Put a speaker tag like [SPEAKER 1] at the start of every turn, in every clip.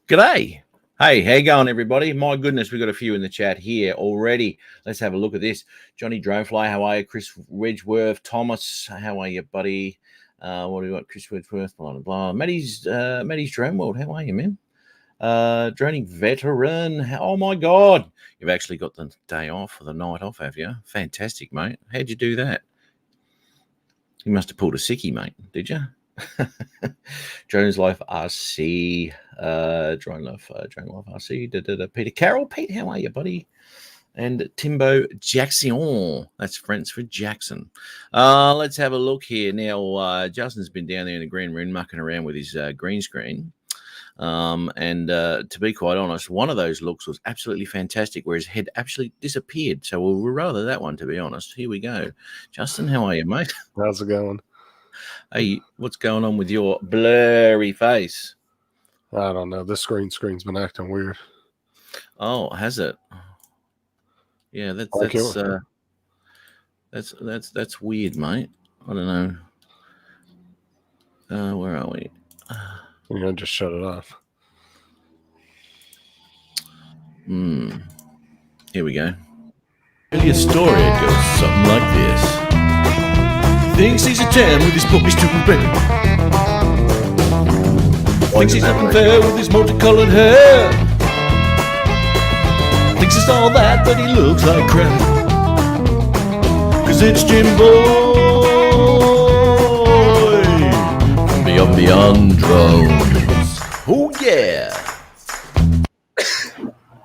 [SPEAKER 1] G'day. Hey, how you going, everybody? My goodness, we've got a few in the chat here already. Let's have a look at this. Johnny Dronefly, how are you? Chris Wedgeworth, Thomas, how are you, buddy? What do we got? Chris Wedgeworth, blah, blah, blah. Maddie's Drone World, how are you, man? Droning Veteran, oh my God. You've actually got the day off or the night off, have you? Fantastic, mate. How'd you do that? You must have pulled a sickie, mate, did you? Drones Life RC, Drone Life RC, Peter Carroll. Pete, how are you, buddy? And Timbo Jackson. That's French for Jackson. Let's have a look here. Now, Justin's been down there in the green room mucking around with his green screen. And to be quite honest, one of those looks was absolutely fantastic where his head actually disappeared. So we'll rather that one, to be honest. Here we go. Justin, how are you, mate?
[SPEAKER 2] How's it going?
[SPEAKER 1] Hey, what's going on with your blurry face?
[SPEAKER 2] I don't know. This screen's been acting weird.
[SPEAKER 1] Oh, has it? Yeah, that's weird, mate. I don't know. Where are we?
[SPEAKER 2] You're gonna just shut it off.
[SPEAKER 1] Here we go. Really, a story goes something like this. Thinks he's a 10 with his puppy stupid brain. Thinks he's looking fair with his multicolored hair. Thinks it's all that, but he looks like crap. Cause it's Jim Boy from Beyond Drones. Oh yeah.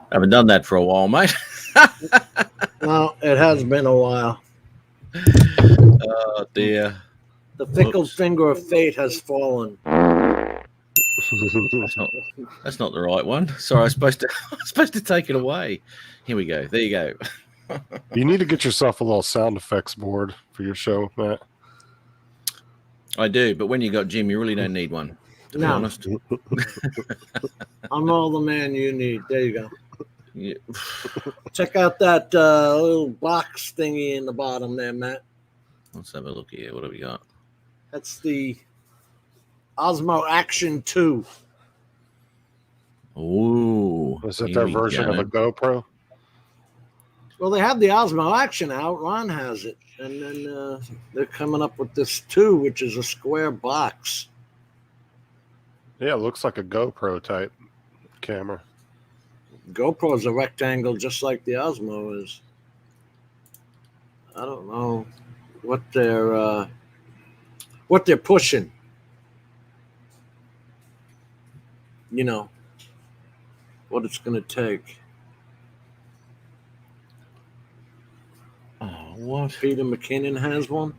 [SPEAKER 1] Haven't done that for a while, mate.
[SPEAKER 3] Well, it has been a while.
[SPEAKER 1] Oh dear.
[SPEAKER 3] The fickle finger of fate has fallen.
[SPEAKER 1] That's not the right one. Sorry, I was supposed to take it away. Here we go. There you go.
[SPEAKER 2] You need to get yourself a little sound effects board for your show, Matt.
[SPEAKER 1] I do, but when you got Jim, you really don't need one, to be honest.
[SPEAKER 3] I'm all the man you need. There you go.
[SPEAKER 1] Yeah.
[SPEAKER 3] Check out that little box thingy in the bottom there, Matt.
[SPEAKER 1] Let's have a look here. What do we got?
[SPEAKER 3] That's the Osmo Action 2.
[SPEAKER 1] Ooh.
[SPEAKER 2] Is that their version of a GoPro?
[SPEAKER 3] Well, they have the Osmo Action out. Ron has it. And then they're coming up with this 2, which is a square box.
[SPEAKER 2] Yeah, it looks like a GoPro type camera.
[SPEAKER 3] GoPro is a rectangle just like the Osmo is. I don't know what they're pushing. You know what it's going to take.
[SPEAKER 1] Oh, what?
[SPEAKER 3] Peter McKinnon has one.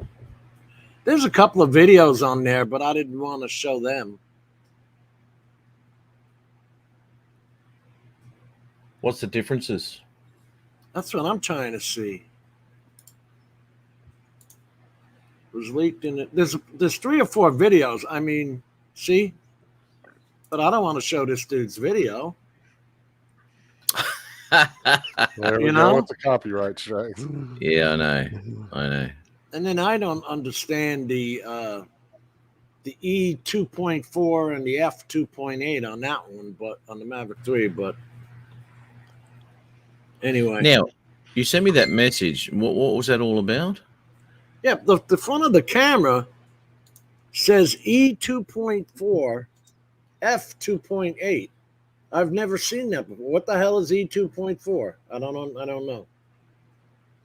[SPEAKER 3] There's a couple of videos on there, but I didn't want to show them.
[SPEAKER 1] What's the differences?
[SPEAKER 3] That's what I'm trying to see. It was leaked in it. There's 3 or 4 videos. I mean, see? But I don't want to show this dude's video.
[SPEAKER 2] There we go with the copyright strikes.
[SPEAKER 1] Yeah, I know.
[SPEAKER 3] And then I don't understand the E 2.4 and the F 2.8 on that one, but on the Mavic 3. But anyway,
[SPEAKER 1] now you sent me that message. What was that all about?
[SPEAKER 3] Yeah, the front of the camera says E 2.4, F 2.8. I've never seen that before. What the hell is E 2.4? I don't know.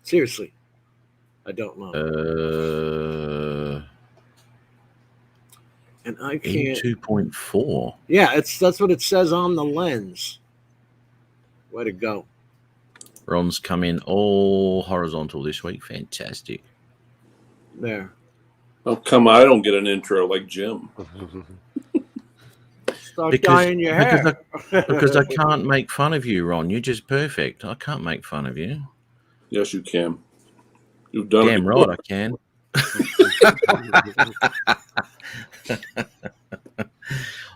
[SPEAKER 3] Seriously, I don't know. And I can't.
[SPEAKER 1] E 2.4.
[SPEAKER 3] Yeah, that's what it says on the lens. Way to go.
[SPEAKER 1] Ron's come in all horizontal this week. Fantastic.
[SPEAKER 3] There.
[SPEAKER 4] Oh, come on. I don't get an intro like Jim.
[SPEAKER 3] Start dyeing your hair.
[SPEAKER 1] Because I can't make fun of you, Ron. You're just perfect. I can't make fun of you.
[SPEAKER 4] Yes, you can. You've done
[SPEAKER 1] Damn
[SPEAKER 4] it.
[SPEAKER 1] right I can.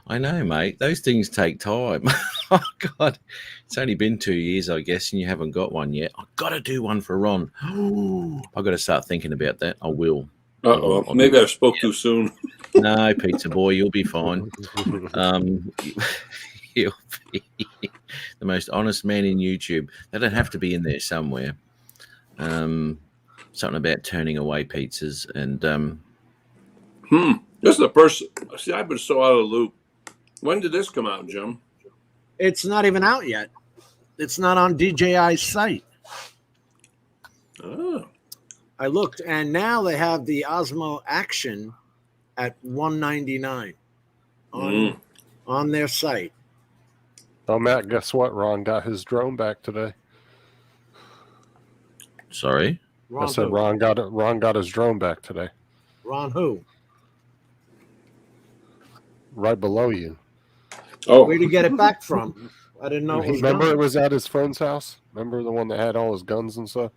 [SPEAKER 1] I know, mate. Those things take time. Oh, God. It's only been 2 years, I guess, and you haven't got one yet. I've got to do one for Ron. I've got to start thinking about that. I will.
[SPEAKER 4] Uh-oh. Maybe I spoke too soon.
[SPEAKER 1] No, pizza boy, you'll be fine. He'll be the most honest man in YouTube. They don't have to be in there somewhere. Something about turning away pizzas and
[SPEAKER 4] This is the first. See, I've been so out of the loop. When did this come out, Jim?
[SPEAKER 3] It's not even out yet. It's not on DJI's site.
[SPEAKER 4] Oh.
[SPEAKER 3] I looked, and now they have the Osmo Action at $199 on their site.
[SPEAKER 2] Oh, Matt, guess what? Ron got his drone back today.
[SPEAKER 1] sorry.
[SPEAKER 3] Ron
[SPEAKER 2] I said
[SPEAKER 3] who?
[SPEAKER 2] Ron got his drone back today.
[SPEAKER 3] Ron who?
[SPEAKER 2] Right below you.
[SPEAKER 4] Oh.
[SPEAKER 3] Where'd he get it back from? I didn't know it was
[SPEAKER 2] Remember
[SPEAKER 3] gone.
[SPEAKER 2] it was at his friend's house? Remember the one that had all his guns and stuff?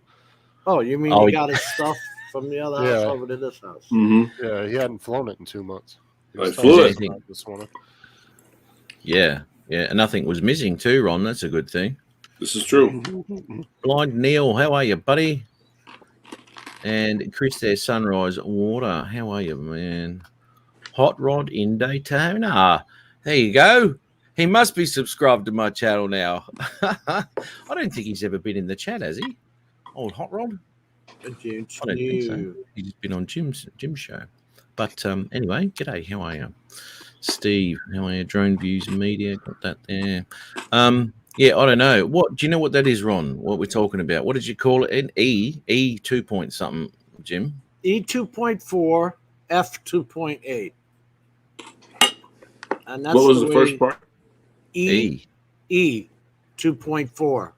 [SPEAKER 3] Oh, you mean
[SPEAKER 1] Oh,
[SPEAKER 3] he got his stuff from the other house
[SPEAKER 2] Yeah.
[SPEAKER 3] over to this house?
[SPEAKER 4] Mm-hmm.
[SPEAKER 2] Yeah, he hadn't flown it in 2 months. He
[SPEAKER 4] I
[SPEAKER 2] was
[SPEAKER 4] flew
[SPEAKER 2] telling
[SPEAKER 1] it.
[SPEAKER 2] us about this morning.
[SPEAKER 1] Yeah. And nothing was missing too, Ron. That's a good thing.
[SPEAKER 4] This is true.
[SPEAKER 1] Blind Neil, how are you, buddy? And Chris there, Sunrise Water. How are you, man? Hot Rod in Daytona. There you go. He must be subscribed to my channel now. I don't think he's ever been in the chat, has he? Old Hot Rod? I don't think so. He's been on Jim's show. But anyway, g'day. How are you? Steve, how are you? Drone Views Media, got that there. Yeah, I don't know. What do you know what that is, Ron? What we're talking about? What did you call it? An E 2 point something, Jim?
[SPEAKER 3] E 2.4, F 2.8. And that's
[SPEAKER 4] What was the
[SPEAKER 3] way
[SPEAKER 4] first part?
[SPEAKER 3] E 2.4,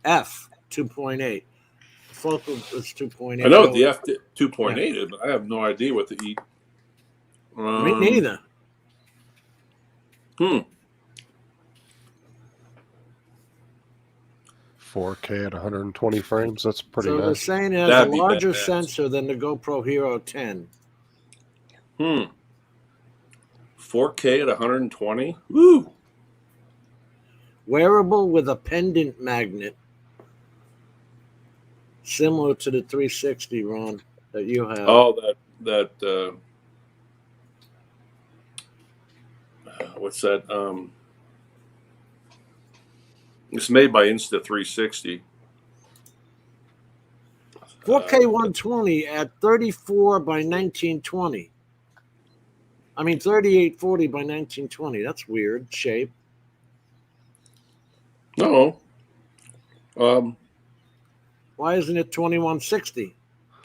[SPEAKER 3] F 2.8. Focal is 2.8.
[SPEAKER 4] I know what the F 2.8 is, but I have no idea what the E.
[SPEAKER 3] Me neither.
[SPEAKER 2] 4K at 120 frames. That's pretty
[SPEAKER 3] So they're
[SPEAKER 2] nice.
[SPEAKER 3] saying it has
[SPEAKER 4] That'd
[SPEAKER 3] a
[SPEAKER 4] be
[SPEAKER 3] larger
[SPEAKER 4] badass.
[SPEAKER 3] sensor than the GoPro Hero 10.
[SPEAKER 4] 4K at 120. Woo!
[SPEAKER 3] Wearable with a pendant magnet, similar to the 360, Ron, that you have.
[SPEAKER 4] Oh, that what's that? It's made by Insta360.
[SPEAKER 3] 4K 120 at 34 by 1920. I mean 3840 by 1920. That's weird shape.
[SPEAKER 4] No.
[SPEAKER 3] Why isn't it 2160?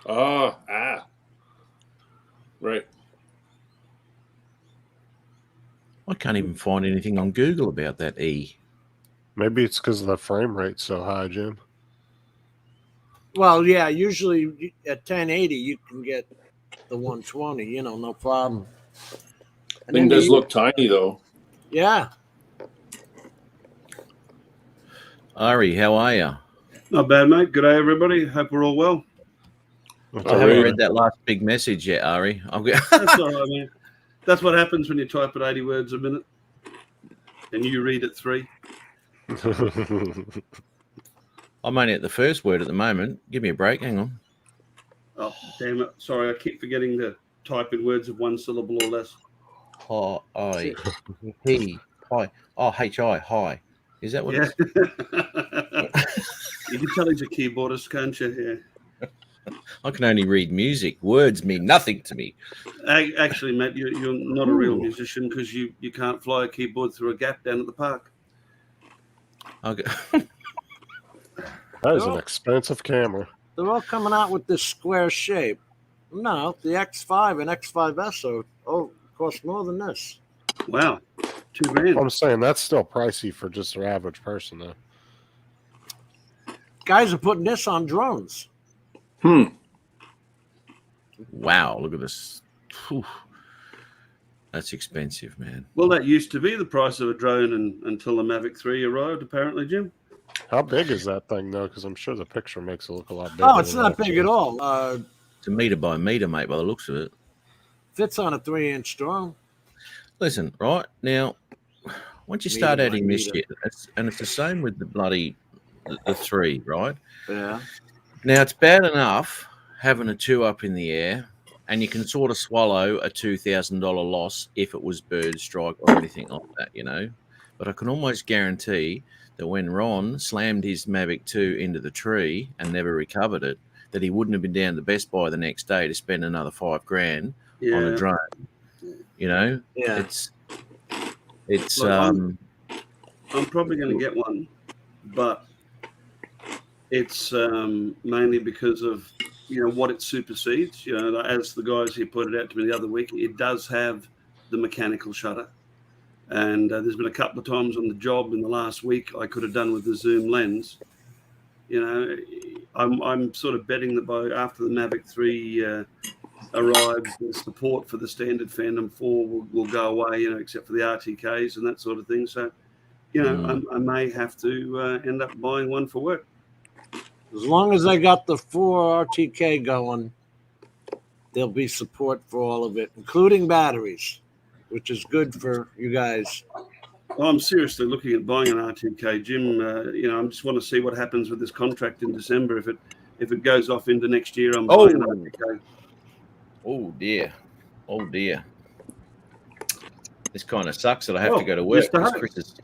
[SPEAKER 4] Right.
[SPEAKER 1] I can't even find anything on Google about that E.
[SPEAKER 2] Maybe it's because the frame rate's so high, Jim.
[SPEAKER 3] Well, yeah, usually at 1080 you can get the 120, no problem. And
[SPEAKER 4] Thing
[SPEAKER 3] then
[SPEAKER 4] does look tiny though.
[SPEAKER 3] Yeah.
[SPEAKER 1] Ari, how are you?
[SPEAKER 5] Not bad, mate. Good day, everybody. Hope we're all well.
[SPEAKER 1] I haven't read that last big message yet, Ari.
[SPEAKER 5] That's all right, man. That's what happens when you type at 80 words a minute and you read at 3.
[SPEAKER 1] I'm only at the first word at the moment. Give me a break. Hang on.
[SPEAKER 5] Oh, damn it. Sorry, I keep forgetting to type in words of one syllable or less.
[SPEAKER 1] Hi. He. Hi. Oh, H-I. Hi. Is that what
[SPEAKER 5] Yeah.
[SPEAKER 1] it's...
[SPEAKER 5] You can tell he's a keyboardist, can't you? Yeah.
[SPEAKER 1] I can only read music. Words mean nothing to me.
[SPEAKER 5] Actually, Matt, you're not a real musician because you can't fly a keyboard through a gap down at the park.
[SPEAKER 1] Okay.
[SPEAKER 2] That is an expensive camera.
[SPEAKER 3] They're all coming out with this square shape. No, the X5 and X5S cost more than this.
[SPEAKER 5] Wow. $2,000.
[SPEAKER 2] I'm saying that's still pricey for just an average person, though.
[SPEAKER 3] Guys are putting this on drones.
[SPEAKER 1] Wow, look at this. Whew. That's expensive, man.
[SPEAKER 5] Well, that used to be the price of a drone until the Mavic 3 arrived, apparently, Jim.
[SPEAKER 2] How big is that thing, though? Because I'm sure the picture makes it look a lot bigger.
[SPEAKER 3] Oh, it's
[SPEAKER 2] than
[SPEAKER 3] not
[SPEAKER 2] that.
[SPEAKER 3] big at all.
[SPEAKER 1] It's a meter by meter, mate, by the looks of it.
[SPEAKER 3] Fits on a 3-inch drone.
[SPEAKER 1] Listen, right now, once you
[SPEAKER 3] Meter
[SPEAKER 1] start
[SPEAKER 3] by
[SPEAKER 1] adding this
[SPEAKER 3] meter.
[SPEAKER 1] shit, and it's the same with the bloody the 3, right?
[SPEAKER 3] Yeah.
[SPEAKER 1] Now it's bad enough having a 2 up in the air, and you can sort of swallow a $2,000 loss if it was bird strike or anything like that, but I can almost guarantee that when Ron slammed his Mavic 2 into the tree and never recovered it, that he wouldn't have been down to Best Buy the next day to spend another $5,000 on a drone. You know,
[SPEAKER 3] Yeah.
[SPEAKER 1] it's
[SPEAKER 5] Look, I'm probably going to get one, but it's mainly because of what it supersedes. As the guys here pointed out to me the other week, it does have the mechanical shutter, and there's been a couple of times on the job in the last week I could have done with the zoom lens. I'm sort of betting that after the Mavic 3 arrives, the support for the standard Phantom 4 will go away, except for the RTKs and that sort of thing. So, I may have to end up buying one for work.
[SPEAKER 3] As long as I got the 4 RTK going, there'll be support for all of it, including batteries, which is good for you guys.
[SPEAKER 5] I'm seriously looking at buying an RTK, Jim. I just want to see what happens with this contract in December. If it goes off into next year, I'm buying an RTK.
[SPEAKER 1] Oh dear. This kind of sucks that I have to go to work because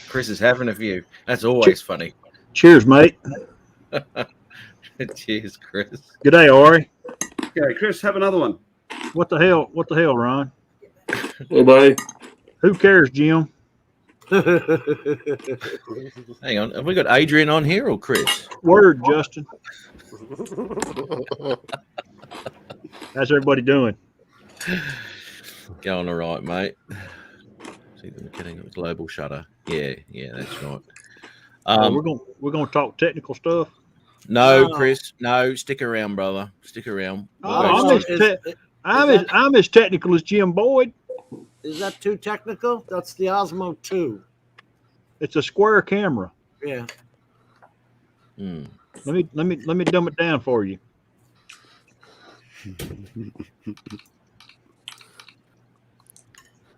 [SPEAKER 1] Chris is having a few. That's always funny.
[SPEAKER 6] Cheers, mate.
[SPEAKER 1] Cheers, Chris.
[SPEAKER 6] Good day, Ari.
[SPEAKER 5] Okay, Chris, have another one.
[SPEAKER 6] What the hell, Ron?
[SPEAKER 4] Hey, buddy.
[SPEAKER 6] Who cares, Jim?
[SPEAKER 1] Hang on. Have we got Adrian on here or Chris?
[SPEAKER 6] Word, Justin. How's everybody doing?
[SPEAKER 1] Going all right, mate. See the mechanical global shutter. Yeah, that's right.
[SPEAKER 6] We're gonna talk technical stuff.
[SPEAKER 1] No, Chris. No, stick around, brother. Stick around.
[SPEAKER 6] I'm as technical as Jim Boyd.
[SPEAKER 3] Is that too technical? That's the Osmo 2.
[SPEAKER 6] It's a square camera.
[SPEAKER 3] Yeah.
[SPEAKER 6] Let me dumb it down for you.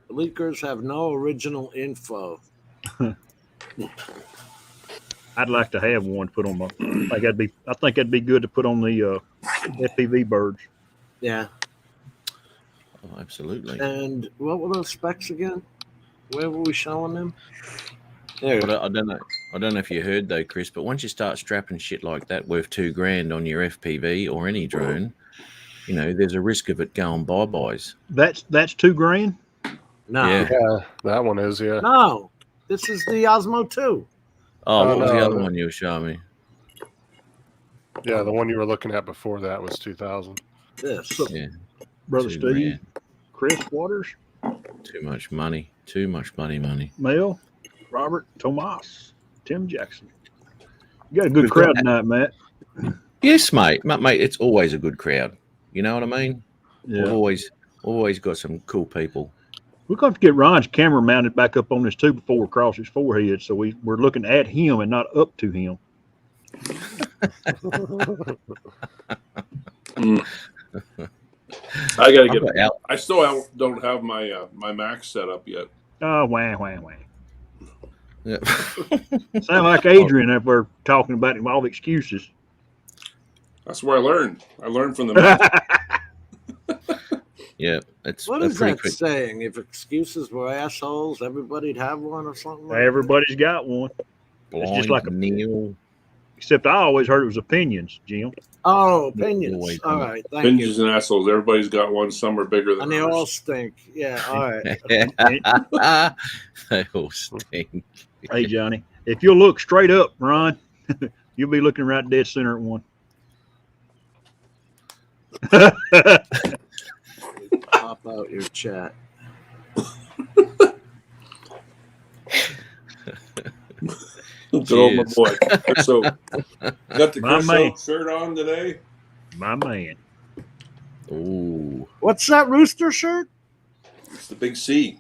[SPEAKER 3] Leakers have no original info.
[SPEAKER 6] I'd like to have one put on my. I think that'd be good to put on the FPV birds.
[SPEAKER 3] Yeah.
[SPEAKER 1] Oh, absolutely.
[SPEAKER 3] And what were those specs again? Where were we showing them? There.
[SPEAKER 1] But I don't know. I don't know if you heard though, Chris. But once you start strapping shit like that worth $2,000 on your FPV or any drone, there's a risk of it going bye-byes.
[SPEAKER 6] That's $2,000.
[SPEAKER 3] No.
[SPEAKER 2] Yeah, that one is, yeah.
[SPEAKER 3] No. This is the Osmo 2.
[SPEAKER 1] Oh, what was the
[SPEAKER 2] no.
[SPEAKER 1] other one you were showing me?
[SPEAKER 2] Yeah, the one you were looking at before that was 2,000.
[SPEAKER 3] This.
[SPEAKER 1] Yeah,
[SPEAKER 6] Brother
[SPEAKER 1] $2,000.
[SPEAKER 6] Steve, Chris Waters,
[SPEAKER 1] Too much money. Too much money.
[SPEAKER 6] Mel, Robert, Tomas, Tim Jackson. You got a good crowd tonight, Matt.
[SPEAKER 1] Yes, mate. Mate, it's always a good crowd. You know what I mean?
[SPEAKER 6] Yeah.
[SPEAKER 1] We've always got some cool people.
[SPEAKER 6] We're going to get Ron's camera mounted back up on this too before we cross his forehead, so we're looking at him and not up to him.
[SPEAKER 4] I gotta get. I still don't have my my Mac set up yet.
[SPEAKER 6] Oh, wah.
[SPEAKER 1] Yeah.
[SPEAKER 6] Sound like Adrian if we're talking about him all the excuses.
[SPEAKER 4] That's where I learned. I learned from the Mac.
[SPEAKER 1] Yeah, it's
[SPEAKER 3] What
[SPEAKER 1] a
[SPEAKER 3] is
[SPEAKER 1] pretty
[SPEAKER 3] that
[SPEAKER 1] quick.
[SPEAKER 3] saying? If excuses were assholes, everybody'd have one or something like
[SPEAKER 6] Everybody's got one,
[SPEAKER 1] Blind
[SPEAKER 6] just like a-
[SPEAKER 1] Neil.
[SPEAKER 6] except I always heard it was opinions, Jim.
[SPEAKER 3] that? Oh, opinions.
[SPEAKER 1] Wait,
[SPEAKER 3] All right. Thank you.
[SPEAKER 4] Binges and assholes. Everybody's got one. Some are bigger than
[SPEAKER 3] And they
[SPEAKER 4] others.
[SPEAKER 3] all stink. Yeah. All right.
[SPEAKER 1] They all stink.
[SPEAKER 6] Hey, Johnny, if you'll look straight up, Ron, you'll be looking right dead center at one.
[SPEAKER 3] Pop out your chat.
[SPEAKER 4] Good old my
[SPEAKER 1] Cheers.
[SPEAKER 4] boy. So, got the
[SPEAKER 6] My
[SPEAKER 4] Chris
[SPEAKER 6] man.
[SPEAKER 4] Oak shirt on today.
[SPEAKER 6] My man.
[SPEAKER 1] Ooh.
[SPEAKER 3] What's that rooster shirt?
[SPEAKER 4] It's the big C.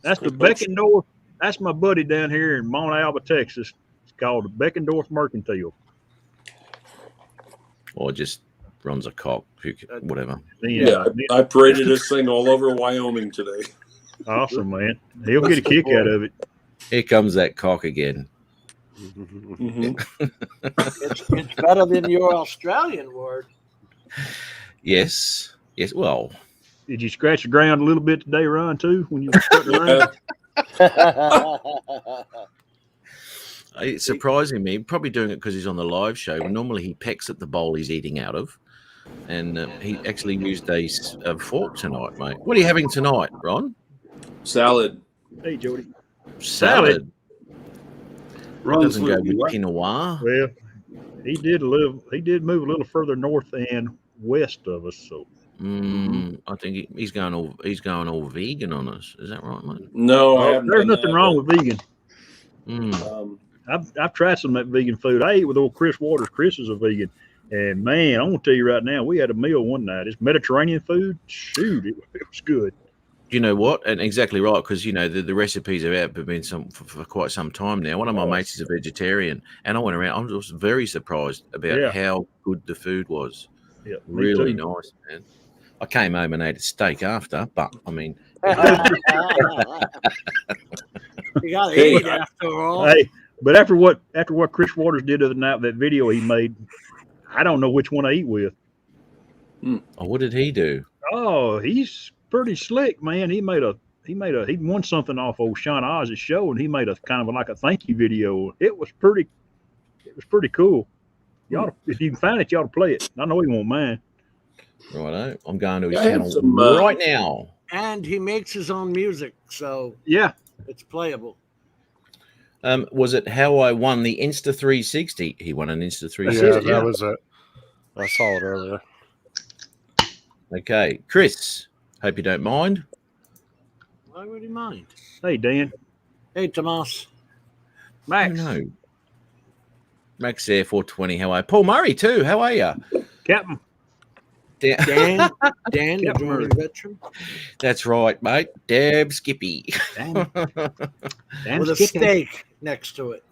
[SPEAKER 6] That's the
[SPEAKER 4] Chris Oak.
[SPEAKER 6] Beckendorf. That's my buddy down here in Mount Alba, Texas. It's called the Beckendorf Mercantile.
[SPEAKER 1] Or just runs a cock, whatever.
[SPEAKER 4] Yeah, I paraded this thing all over Wyoming today.
[SPEAKER 6] Awesome, man. He'll get a kick out of it.
[SPEAKER 1] Here comes that cock again.
[SPEAKER 4] Mm-hmm.
[SPEAKER 3] It's better than your Australian word.
[SPEAKER 1] Yes. Well,
[SPEAKER 6] Did you scratch the ground a little bit today, Ron, too, when you started around?
[SPEAKER 1] It's surprising me. Probably doing it because he's on the live show. Normally he pecks at the bowl he's eating out of, and he actually used a fork tonight, mate. What are you having tonight, Ron?
[SPEAKER 4] Salad.
[SPEAKER 6] Hey, Jody.
[SPEAKER 1] Salad.
[SPEAKER 5] Ron's
[SPEAKER 1] Doesn't go
[SPEAKER 5] looking
[SPEAKER 1] with quinoa.
[SPEAKER 6] Well, he did move a little further north and west of us. So
[SPEAKER 1] I think he's going all vegan on us. Is that right, mate?
[SPEAKER 4] No, I haven't.
[SPEAKER 6] there's
[SPEAKER 4] done
[SPEAKER 6] nothing
[SPEAKER 4] that,
[SPEAKER 6] wrong with vegan.
[SPEAKER 1] Mm.
[SPEAKER 6] I've tried some of that vegan food. I ate with old Chris Waters. Chris is a vegan. And man, I'm gonna tell you right now, we had a meal one night. It's Mediterranean food. Shoot, it was good.
[SPEAKER 1] You know what? And exactly right, because you know the recipes have been for quite some time now. One of my mates is a vegetarian, and I went around. I was very surprised about how good the food was.
[SPEAKER 6] Yeah,
[SPEAKER 1] really nice, man. I came home and ate a steak after, but I mean,
[SPEAKER 3] You got to eat after all.
[SPEAKER 6] Hey, but after what Chris Waters did the other night, that video he made, I don't know which one I eat with.
[SPEAKER 1] what did he do?
[SPEAKER 6] Oh, he's pretty slick, man. He won something off old Sean Oz's show, and he made a kind of like a thank you video. It was pretty cool. Y'all, if you can find it, y'all to play it. I know he won't mind.
[SPEAKER 1] Righto, I'm going to his
[SPEAKER 4] I had
[SPEAKER 1] channel
[SPEAKER 4] some,
[SPEAKER 1] right now.
[SPEAKER 3] And he makes his own music, so
[SPEAKER 6] Yeah,
[SPEAKER 3] it's playable.
[SPEAKER 1] Was it how I won the Insta 360? He won an Insta 360.
[SPEAKER 2] Yeah, that was it. I saw it earlier.
[SPEAKER 1] Okay, Chris. Hope you don't mind.
[SPEAKER 3] Why would he mind?
[SPEAKER 6] hey Dan,
[SPEAKER 3] Hey, Tomas.
[SPEAKER 6] Max,
[SPEAKER 1] No. Max Air 420. How are you? Paul Murray too. How are you?
[SPEAKER 6] Captain.
[SPEAKER 3] Dan, the Jordan veteran.
[SPEAKER 1] That's right, mate. Deb Skippy
[SPEAKER 6] Dan
[SPEAKER 3] With a
[SPEAKER 6] Skippy.
[SPEAKER 3] steak next to it.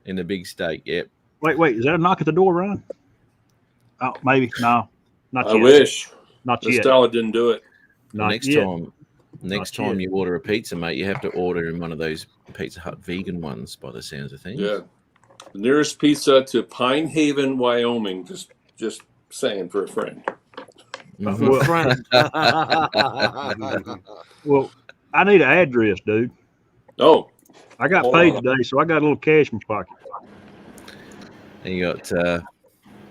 [SPEAKER 1] in the big steak. Yep.
[SPEAKER 6] Wait, is that a knock at the door, Ron? Oh, maybe. No, not
[SPEAKER 4] I
[SPEAKER 6] yet.
[SPEAKER 4] wish.
[SPEAKER 6] Not
[SPEAKER 4] The
[SPEAKER 6] yet.
[SPEAKER 4] Stella didn't do it.
[SPEAKER 6] Not
[SPEAKER 1] Next
[SPEAKER 6] yet.
[SPEAKER 1] time
[SPEAKER 6] Not
[SPEAKER 1] time
[SPEAKER 6] yet.
[SPEAKER 1] you order a pizza, mate, you have to order in one of those Pizza Hut vegan ones, by the sounds of things.
[SPEAKER 4] Yeah. The nearest pizza to Pine Haven, Wyoming. Just saying for a friend.
[SPEAKER 1] Mhm.
[SPEAKER 6] Well,
[SPEAKER 3] Friend.
[SPEAKER 6] well, I need an address, dude.
[SPEAKER 4] Oh,
[SPEAKER 6] I got
[SPEAKER 4] Hold
[SPEAKER 6] paid
[SPEAKER 4] on.
[SPEAKER 6] today, so I got a little cash in my pocket.
[SPEAKER 1] And you got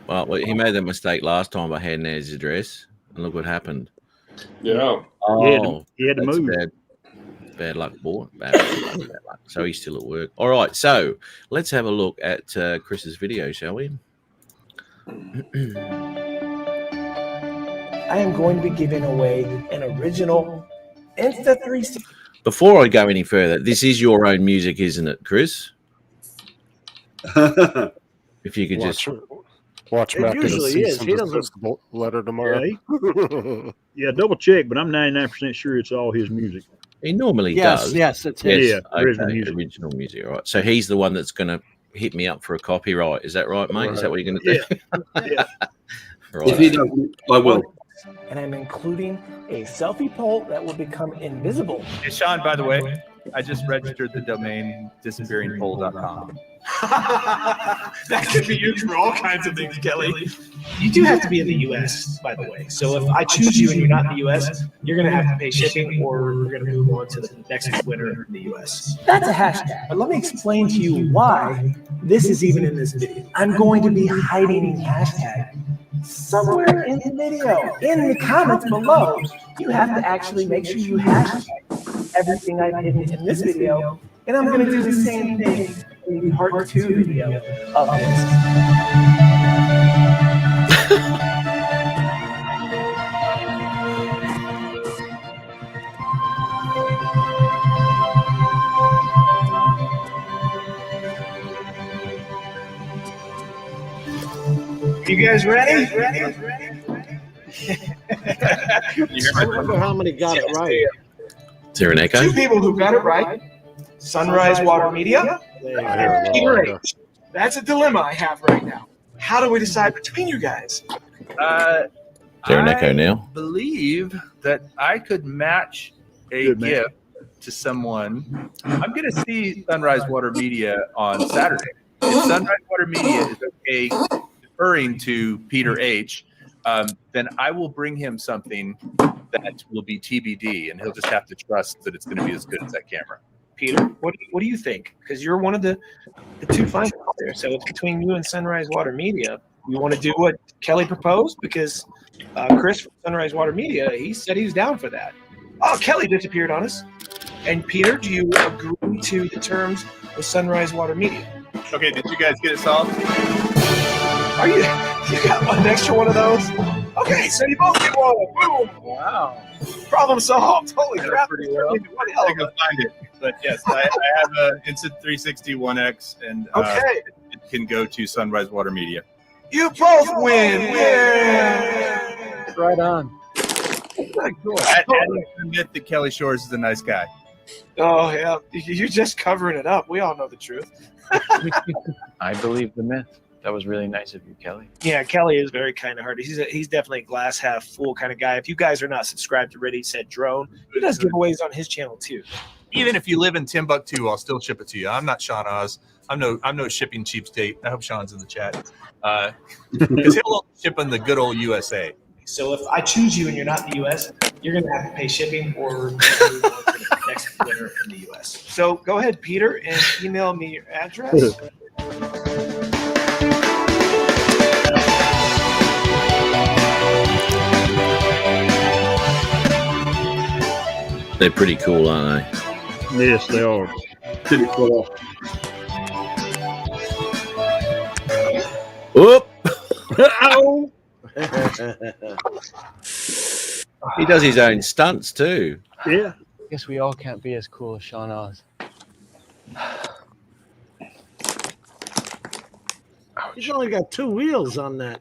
[SPEAKER 1] well, he made that mistake last time by handing out his address, and look what happened.
[SPEAKER 4] yeah.
[SPEAKER 6] He had to
[SPEAKER 1] that's
[SPEAKER 6] move.
[SPEAKER 1] bad luck, boy. Bad luck. So he's still at work. All right, so let's have a look at Chris's video, shall we?
[SPEAKER 7] I am going to be giving away an original Insta360.
[SPEAKER 1] Before I go any further, this is your own music, isn't it, Chris? If you could just
[SPEAKER 2] Watch
[SPEAKER 3] It
[SPEAKER 2] Matt get a
[SPEAKER 3] usually is.
[SPEAKER 2] cease and
[SPEAKER 3] He doesn't-
[SPEAKER 2] desist letter tomorrow.
[SPEAKER 6] Yeah, double check, but I'm 99% sure it's all his music.
[SPEAKER 1] he normally
[SPEAKER 3] yes,
[SPEAKER 1] does.
[SPEAKER 3] yes, it's his.
[SPEAKER 1] Yes,
[SPEAKER 6] Yeah, original
[SPEAKER 1] okay,
[SPEAKER 6] music.
[SPEAKER 1] original music. All right. So he's the one that's going to hit me up for a copyright. Is that right, mate? Is that what you're going to do?
[SPEAKER 6] Yeah.
[SPEAKER 1] Right.
[SPEAKER 5] If he doesn't, I will.
[SPEAKER 7] And I'm including a selfie poll that will become invisible.
[SPEAKER 8] Hey, Sean, by the way, I just registered the domain disappearingpoll.com.
[SPEAKER 9] That could be used for all kinds of things, Kelly. You do have to be in the U.S., by the way. So if I choose you and you're not in the U.S., you're going to have to pay shipping, or we're going to move on to the next winner in the U.S.
[SPEAKER 7] That's a hashtag. But let me explain to you why this is even in this video. I'm going to be hiding the hashtag somewhere in the video. In the comments below, you have to actually make sure you hashtag everything I've hidden in this video. And I'm going to do the same thing in part 2 video of this.
[SPEAKER 9] You guys ready?
[SPEAKER 3] I wonder how many got it right.
[SPEAKER 1] Is there an echo?
[SPEAKER 9] Two people who got it right. Sunrise Water Media,
[SPEAKER 3] There you
[SPEAKER 2] I
[SPEAKER 3] go.
[SPEAKER 2] hear it
[SPEAKER 9] Peter
[SPEAKER 2] all.
[SPEAKER 9] H. That's a dilemma I have right now. How do we decide between you guys?
[SPEAKER 1] Is there an echo
[SPEAKER 8] I
[SPEAKER 1] now?
[SPEAKER 8] believe that I could match a
[SPEAKER 6] Good man.
[SPEAKER 8] gift to someone. I'm going to see Sunrise Water Media on Saturday. If Sunrise Water Media is okay deferring to Peter H., then I will bring him something that will be TBD, and he'll just have to trust that it's going to be as good as that camera.
[SPEAKER 9] Peter, what do you think? Because you're one of the two finalists there, so it's between you and Sunrise Water Media. You want to do what Kelly proposed? Because Chris from Sunrise Water Media, he said he was down for that. Oh, Kelly disappeared on us. And Peter, do you agree to the terms with Sunrise Water Media?
[SPEAKER 8] Okay, did you guys get it solved?
[SPEAKER 9] Are you got an extra one of those? Okay, so you both get one. Boom.
[SPEAKER 8] Wow.
[SPEAKER 9] Problem solved. Holy crap.
[SPEAKER 8] Pretty well.
[SPEAKER 9] What hell
[SPEAKER 8] I
[SPEAKER 9] of
[SPEAKER 8] can find it. But yes, I have an Insta360 One X, and
[SPEAKER 9] Okay.
[SPEAKER 8] it can go to Sunrise Water Media.
[SPEAKER 9] You both win. Yeah.
[SPEAKER 7] Right on.
[SPEAKER 9] Cool.
[SPEAKER 8] I admit that Kelly Shores is a nice guy.
[SPEAKER 9] Oh, yeah. You're just covering it up. We all know the truth.
[SPEAKER 10] I believe the myth. That was really nice of you, Kelly.
[SPEAKER 9] Yeah, Kelly is very kind of hearted. He's definitely a glass half full kind of guy. If you guys are not subscribed to Ready Set Drone, he does giveaways on his channel too.
[SPEAKER 8] Even if you live in Timbuktu, I'll still ship it to you. I'm not Sean Oz. I'm no shipping cheapskate. I hope Sean's in the chat. Because he'll ship in the good old USA.
[SPEAKER 9] So if I choose you and you're not in the U.S., you're going to have to pay shipping or move on to the next winner in the U.S. So go ahead, Peter, and email me your address.
[SPEAKER 1] They're pretty cool, aren't they?
[SPEAKER 6] Yes, they are.
[SPEAKER 5] Pretty cool.
[SPEAKER 1] Oop!
[SPEAKER 3] Oh.
[SPEAKER 1] He does his own stunts too.
[SPEAKER 6] Yeah.
[SPEAKER 10] I guess we all can't be as cool as Sean Oz.
[SPEAKER 3] He's only got 2 wheels on that.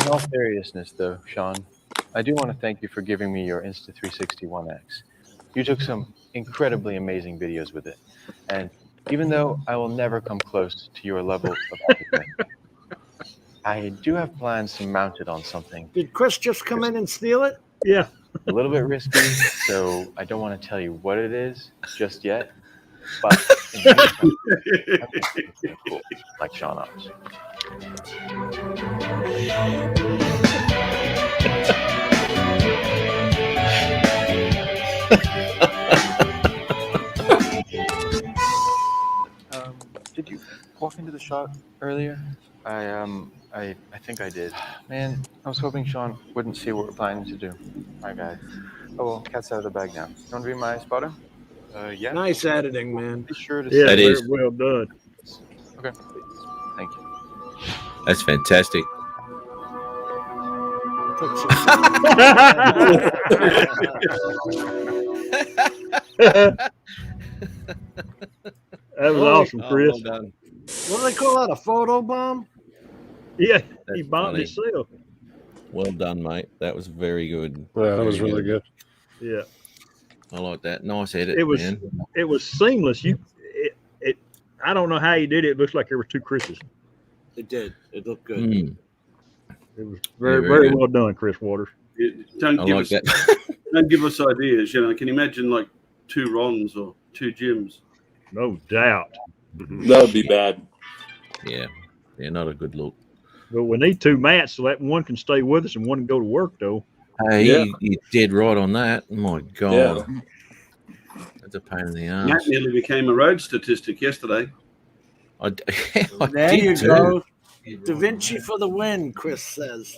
[SPEAKER 10] In all seriousness, though, Sean, I do want to thank you for giving me your Insta360 One X. You took some incredibly amazing videos with it, and even though I will never come close to your level of editing, I do have plans to mount it on something
[SPEAKER 3] Did Chris just come in and steal it?
[SPEAKER 6] Yeah.
[SPEAKER 10] a little bit risky, so I don't want to tell you what it is just yet. But in the meantime, I'm just something cool, like Sean Oz. Did you walk into the shop earlier? I think I did. Man, I was hoping Sean wouldn't see what we're planning to do. My guy. Oh well, cat's out of the bag now. You want to be my spotter? Yeah.
[SPEAKER 3] Nice editing, man.
[SPEAKER 10] Be sure to
[SPEAKER 6] Yeah,
[SPEAKER 1] That
[SPEAKER 6] very
[SPEAKER 1] is.
[SPEAKER 6] well done.
[SPEAKER 10] Okay, please. Thank you.
[SPEAKER 1] That's fantastic.
[SPEAKER 6] That was awesome, Chris.
[SPEAKER 1] Oh, well done.
[SPEAKER 3] What do they call that? A photo bomb?
[SPEAKER 6] Yeah,
[SPEAKER 1] That's
[SPEAKER 6] he bombed
[SPEAKER 1] funny.
[SPEAKER 6] himself.
[SPEAKER 1] Well done, mate. That was very good.
[SPEAKER 2] Yeah, that was
[SPEAKER 1] Very
[SPEAKER 2] really good.
[SPEAKER 6] Yeah,
[SPEAKER 1] I like that. Nice edit,
[SPEAKER 6] it was
[SPEAKER 1] man.
[SPEAKER 6] it was seamless. It I don't know how you did it. It looks like there were 2 Chris's.
[SPEAKER 3] It did. It looked good.
[SPEAKER 1] Mm,
[SPEAKER 6] It was very
[SPEAKER 1] very
[SPEAKER 6] very
[SPEAKER 1] good.
[SPEAKER 6] well done, Chris Waters.
[SPEAKER 5] Don't
[SPEAKER 1] I
[SPEAKER 5] give
[SPEAKER 1] like
[SPEAKER 5] us
[SPEAKER 1] that.
[SPEAKER 5] don't give us ideas. You know, can you imagine like 2 Rons or 2 Jims?
[SPEAKER 6] No doubt.
[SPEAKER 4] That would be bad.
[SPEAKER 1] Yeah, not a good look.
[SPEAKER 6] But we need 2 Matts so that one can stay with us and one can go to work though.
[SPEAKER 1] Hey,
[SPEAKER 4] Yeah.
[SPEAKER 1] you dead right on that. My God, that's a pain in the
[SPEAKER 5] Matt
[SPEAKER 1] ass.
[SPEAKER 5] nearly became a road statistic yesterday.
[SPEAKER 1] I
[SPEAKER 3] There
[SPEAKER 1] did
[SPEAKER 3] you
[SPEAKER 1] too.
[SPEAKER 3] go. Da Vinci for the win, Chris says.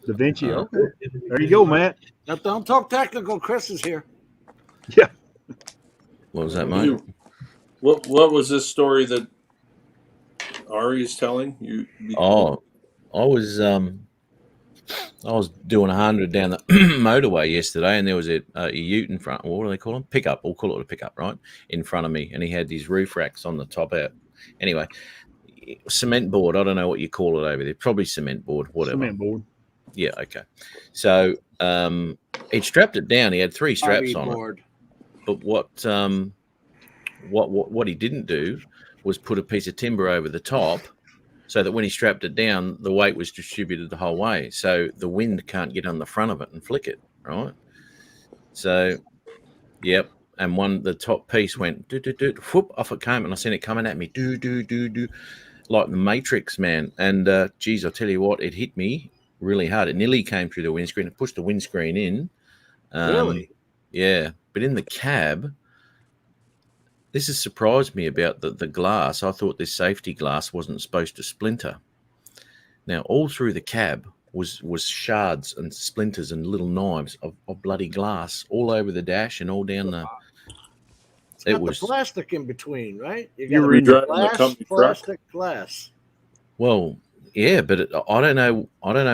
[SPEAKER 6] Da Vinci. Okay. There you go, Matt.
[SPEAKER 3] Now, don't talk technical. Chris is here.
[SPEAKER 6] Yeah.
[SPEAKER 1] What was that, mate?
[SPEAKER 4] You- What was this story that Ari's telling you?
[SPEAKER 1] Oh, I was doing 100 down the motorway yesterday, and there was a ute in front. What do they call them? Pickup. We'll call it a pickup, right? In front of me, and he had these roof racks on the top out. Anyway, cement board. I don't know what you call it over there. Probably cement board, whatever.
[SPEAKER 6] Cement board.
[SPEAKER 1] Yeah, okay. So he strapped it down. He had 3 straps on it.
[SPEAKER 3] Board.
[SPEAKER 1] But what he didn't do was put a piece of timber over the top, so that when he strapped it down, the weight was distributed the whole way, so the wind can't get on the front of it and flick it, right? So, yep. And the top piece went whoop, off it came, and I seen it coming at me, do, like the Matrix, man. And geez, I'll tell you what, it hit me really hard. It nearly came through the windscreen. It pushed the windscreen in.
[SPEAKER 3] Really?
[SPEAKER 1] Yeah. But in the cab, this has surprised me about the glass. I thought this safety glass wasn't supposed to splinter. Now, all through the cab was shards and splinters and little knives of bloody glass all over the dash and all down the.
[SPEAKER 3] It's got the plastic in between, right?
[SPEAKER 4] You were driving the company truck.
[SPEAKER 3] Plastic glass.
[SPEAKER 1] Well, yeah, but I don't know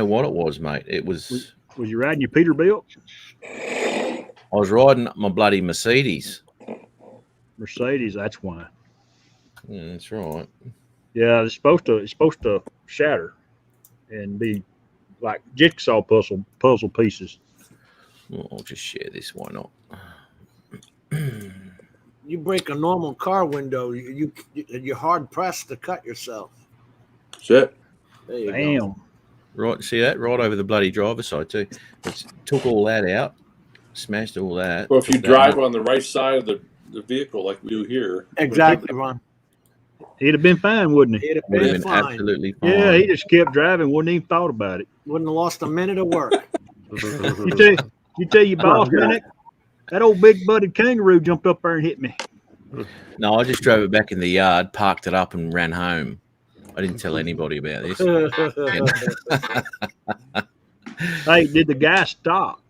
[SPEAKER 1] what it was, mate. It was.
[SPEAKER 6] Was you riding your Peterbilt?
[SPEAKER 1] I was riding my bloody Mercedes.
[SPEAKER 6] Mercedes, that's why.
[SPEAKER 1] Yeah, that's right.
[SPEAKER 6] Yeah, it's supposed to shatter and be like jigsaw puzzle pieces.
[SPEAKER 1] Well, I'll just share this. Why not?
[SPEAKER 3] You break a normal car window, you're hard pressed to cut yourself.
[SPEAKER 4] Shit.
[SPEAKER 3] There you
[SPEAKER 6] Damn.
[SPEAKER 3] go.
[SPEAKER 1] Right, see that? Right over the bloody driver's side too. It took all that out, smashed all that.
[SPEAKER 4] Well, if you
[SPEAKER 1] took that
[SPEAKER 4] drive
[SPEAKER 1] out.
[SPEAKER 4] on the right side of the vehicle like we do here.
[SPEAKER 3] Exactly, Ron.
[SPEAKER 6] He'd have been fine, wouldn't he?
[SPEAKER 3] It'd have
[SPEAKER 1] Would have
[SPEAKER 3] been
[SPEAKER 1] been
[SPEAKER 3] fine.
[SPEAKER 1] absolutely fine.
[SPEAKER 6] Yeah, he just kept driving, wouldn't even thought about it.
[SPEAKER 3] Wouldn't have lost a minute of work.
[SPEAKER 6] You tell your boss, man, that old big-butted kangaroo jumped up there and hit me.
[SPEAKER 1] No, I just drove it back in the yard, parked it up, and ran home. I didn't tell anybody about this.
[SPEAKER 6] Hey, did the guy stop?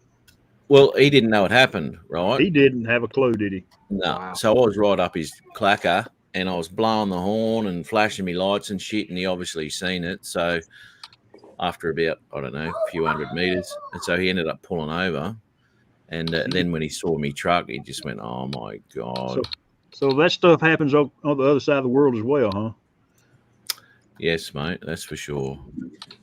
[SPEAKER 1] Well, he didn't know it happened, right?
[SPEAKER 6] He didn't have a clue, did he?
[SPEAKER 1] No.
[SPEAKER 3] Wow.
[SPEAKER 1] So I was right up his clacker, and I was blowing the horn and flashing me lights and shit, and he obviously seen it. So after about, I don't know, a few hundred meters, and so he ended up pulling over. And then when he saw me truck, he just went, "Oh my god!"
[SPEAKER 6] So that stuff happens on the other side of the world as well, huh?
[SPEAKER 1] Yes, mate, that's for sure.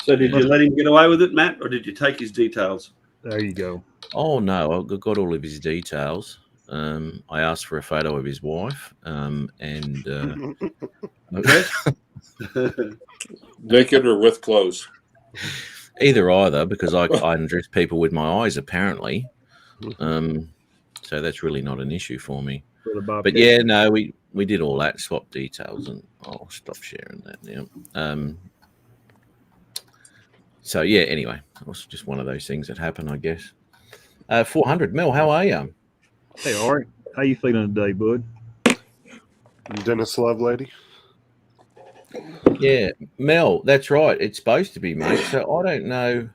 [SPEAKER 5] So did you let him get away with it, Matt, or did you take his details?
[SPEAKER 6] There you go.
[SPEAKER 1] Oh no, I got all of his details. I asked for a photo of his wife, and
[SPEAKER 4] Naked or with clothes?
[SPEAKER 1] either, because I undress people with my eyes apparently. So that's really not an issue for me. But yeah, no, we did all that, swap details, and I'll stop sharing that now. So yeah, anyway, it was just one of those things that happen, I guess. 400 Mel, how are you?
[SPEAKER 6] Hey, Ari, how you feeling today, bud?
[SPEAKER 2] Dennis Lovelady.
[SPEAKER 1] Yeah, Mel, that's right. It's supposed to be, mate. So I don't know.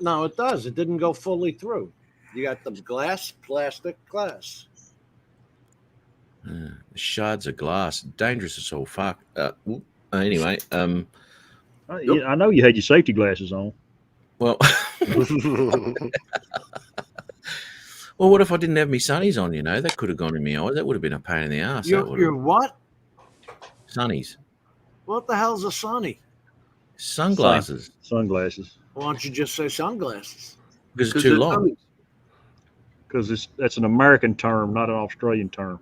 [SPEAKER 3] No, it does. It didn't go fully through. You got the glass, plastic, glass.
[SPEAKER 1] Shards of glass, dangerous as all fuck. Anyway,
[SPEAKER 6] I know you had your safety glasses on.
[SPEAKER 1] well, well, what if I didn't have my sunnies on? You know, that could have gone in my eyes. That would have been a pain in the ass.
[SPEAKER 3] Your what?
[SPEAKER 1] Sunnies,
[SPEAKER 3] What the hell's a sunny?
[SPEAKER 1] sunglasses,
[SPEAKER 6] Sunglasses.
[SPEAKER 3] Why don't you just say sunglasses?
[SPEAKER 1] because it's too long.
[SPEAKER 6] Because that's an American term, not an Australian term.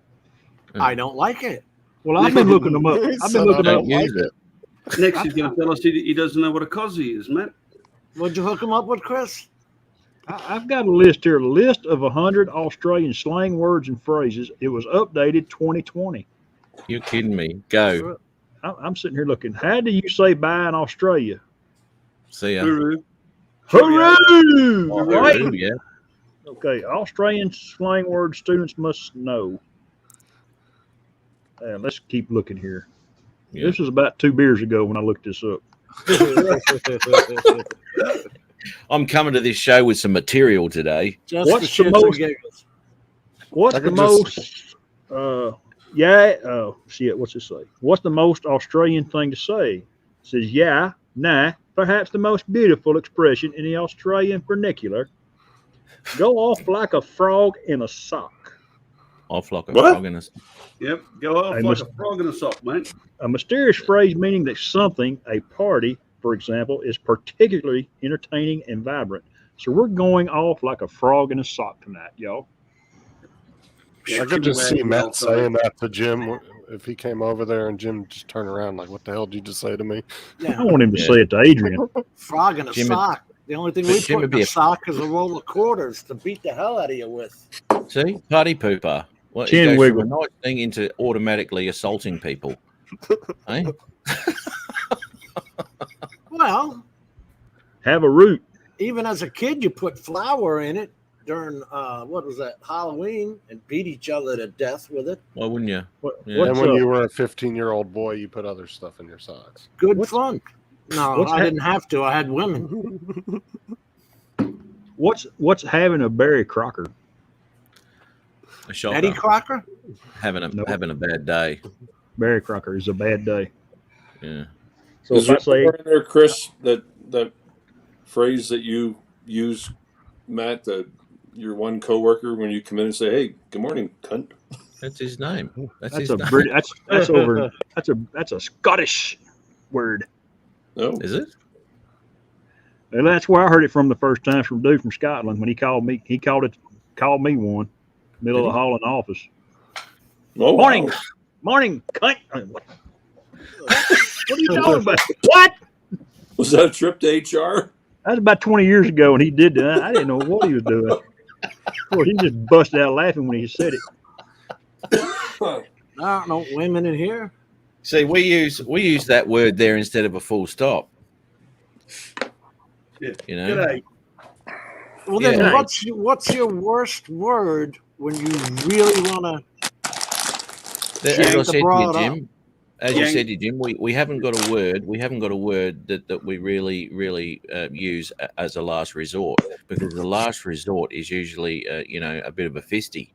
[SPEAKER 3] I don't like it.
[SPEAKER 6] Well, I've been looking them up. I've been looking up.
[SPEAKER 1] Don't use it.
[SPEAKER 5] Next, he's going to tell us he doesn't know what a cozzy is, Matt.
[SPEAKER 3] What'd you hook him up with, Chris?
[SPEAKER 6] I've got a list here, a list of 100 Australian slang words and phrases. It was updated 2020.
[SPEAKER 1] You're kidding me. Go.
[SPEAKER 6] I'm sitting here looking. How do you say bye in Australia?
[SPEAKER 1] See ya.
[SPEAKER 5] Hooroo.
[SPEAKER 6] Hooroo!
[SPEAKER 1] Oh,
[SPEAKER 6] Right?
[SPEAKER 1] yeah.
[SPEAKER 6] Okay, Australian slang words students must know. Let's keep looking here.
[SPEAKER 1] Yeah.
[SPEAKER 6] This was about 2 beers ago when I looked this up.
[SPEAKER 1] I'm coming to this show with some material today.
[SPEAKER 3] Just
[SPEAKER 6] What's
[SPEAKER 3] for
[SPEAKER 6] the
[SPEAKER 3] shits and
[SPEAKER 6] most-
[SPEAKER 3] giggles.
[SPEAKER 6] What's
[SPEAKER 2] I
[SPEAKER 6] the
[SPEAKER 2] could
[SPEAKER 6] most?
[SPEAKER 2] just-
[SPEAKER 6] Shit. What's it say? What's the most Australian thing to say? It says yeah, nah. Perhaps the most beautiful expression in the Australian vernacular. Go off like a frog in a sock.
[SPEAKER 1] Off like a
[SPEAKER 4] What?
[SPEAKER 1] frog in a...
[SPEAKER 5] Yep, go off
[SPEAKER 6] I
[SPEAKER 5] like
[SPEAKER 6] must-
[SPEAKER 5] a frog in a sock, mate.
[SPEAKER 6] A mysterious phrase meaning that something, a party, for example, is particularly entertaining and vibrant. So we're going off like a frog in a sock tonight, y'all.
[SPEAKER 2] I could just see Matt saying that to Jim if he came over there and Jim just turned around like, "What the hell did you just say to me?"
[SPEAKER 6] I
[SPEAKER 3] Yeah,
[SPEAKER 6] want him to
[SPEAKER 1] Yeah.
[SPEAKER 6] say it to Adrian.
[SPEAKER 3] frog in a
[SPEAKER 1] Jim-
[SPEAKER 3] sock. The only thing
[SPEAKER 1] but
[SPEAKER 3] we
[SPEAKER 1] Jim
[SPEAKER 3] put
[SPEAKER 1] would
[SPEAKER 3] in
[SPEAKER 1] be
[SPEAKER 3] a
[SPEAKER 1] a-
[SPEAKER 3] sock is a roll of quarters to beat the hell out of you with.
[SPEAKER 1] See? Party pooper. Well,
[SPEAKER 6] Chin
[SPEAKER 1] it goes
[SPEAKER 6] wiggle.
[SPEAKER 1] from a nice thing into automatically assaulting people. Eh?
[SPEAKER 3] Well,
[SPEAKER 6] Have a root.
[SPEAKER 3] even as a kid, you put flour in it during what was that, Halloween, and beat each other to death with it.
[SPEAKER 1] Why wouldn't you?
[SPEAKER 2] And when you were a 15-year-old boy, you put other stuff in your socks.
[SPEAKER 3] Good fun. No,
[SPEAKER 6] what's
[SPEAKER 3] I
[SPEAKER 6] that?
[SPEAKER 3] didn't have to. I had women.
[SPEAKER 6] What's having a Barry Crocker?
[SPEAKER 1] A shocker.
[SPEAKER 3] Eddie Crocker?
[SPEAKER 1] Having a bad day.
[SPEAKER 6] Barry Crocker is a bad day.
[SPEAKER 1] Yeah.
[SPEAKER 6] So
[SPEAKER 4] Is
[SPEAKER 6] if I say,
[SPEAKER 4] there in there, Chris, that phrase that you use, Matt, your one coworker, when you come in and say, "Hey, good morning, cunt."
[SPEAKER 1] That's his name.
[SPEAKER 6] that's
[SPEAKER 1] his
[SPEAKER 6] a
[SPEAKER 1] name.
[SPEAKER 6] Brit, that's over that's a Scottish word.
[SPEAKER 4] No,
[SPEAKER 1] Is it?
[SPEAKER 6] And that's where I heard it from the first time from a dude from Scotland when he called me. He called me one, middle of the hall in the office.
[SPEAKER 4] oh,
[SPEAKER 6] Morning,
[SPEAKER 4] wow.
[SPEAKER 6] morning, cunt. What are you talking about? What?
[SPEAKER 4] Was that a trip to HR?
[SPEAKER 6] That was about 20 years ago, and he did that. I didn't know what he was doing. Boy, he just busted out laughing when he said it.
[SPEAKER 3] I don't know, women in here.
[SPEAKER 1] See, we use that word there instead of a full stop.
[SPEAKER 5] Yeah.
[SPEAKER 1] You know.
[SPEAKER 5] G'day.
[SPEAKER 3] Well, then
[SPEAKER 1] Yeah.
[SPEAKER 3] what's your worst word when you really want
[SPEAKER 1] As
[SPEAKER 3] Yank
[SPEAKER 1] I
[SPEAKER 3] the
[SPEAKER 1] said to you,
[SPEAKER 3] broad
[SPEAKER 1] Jim. As you
[SPEAKER 5] Yank.
[SPEAKER 1] said to you, Jim, we haven't got a word. We haven't got a word that we really use as a last resort, because the last resort is usually a bit of a fisty.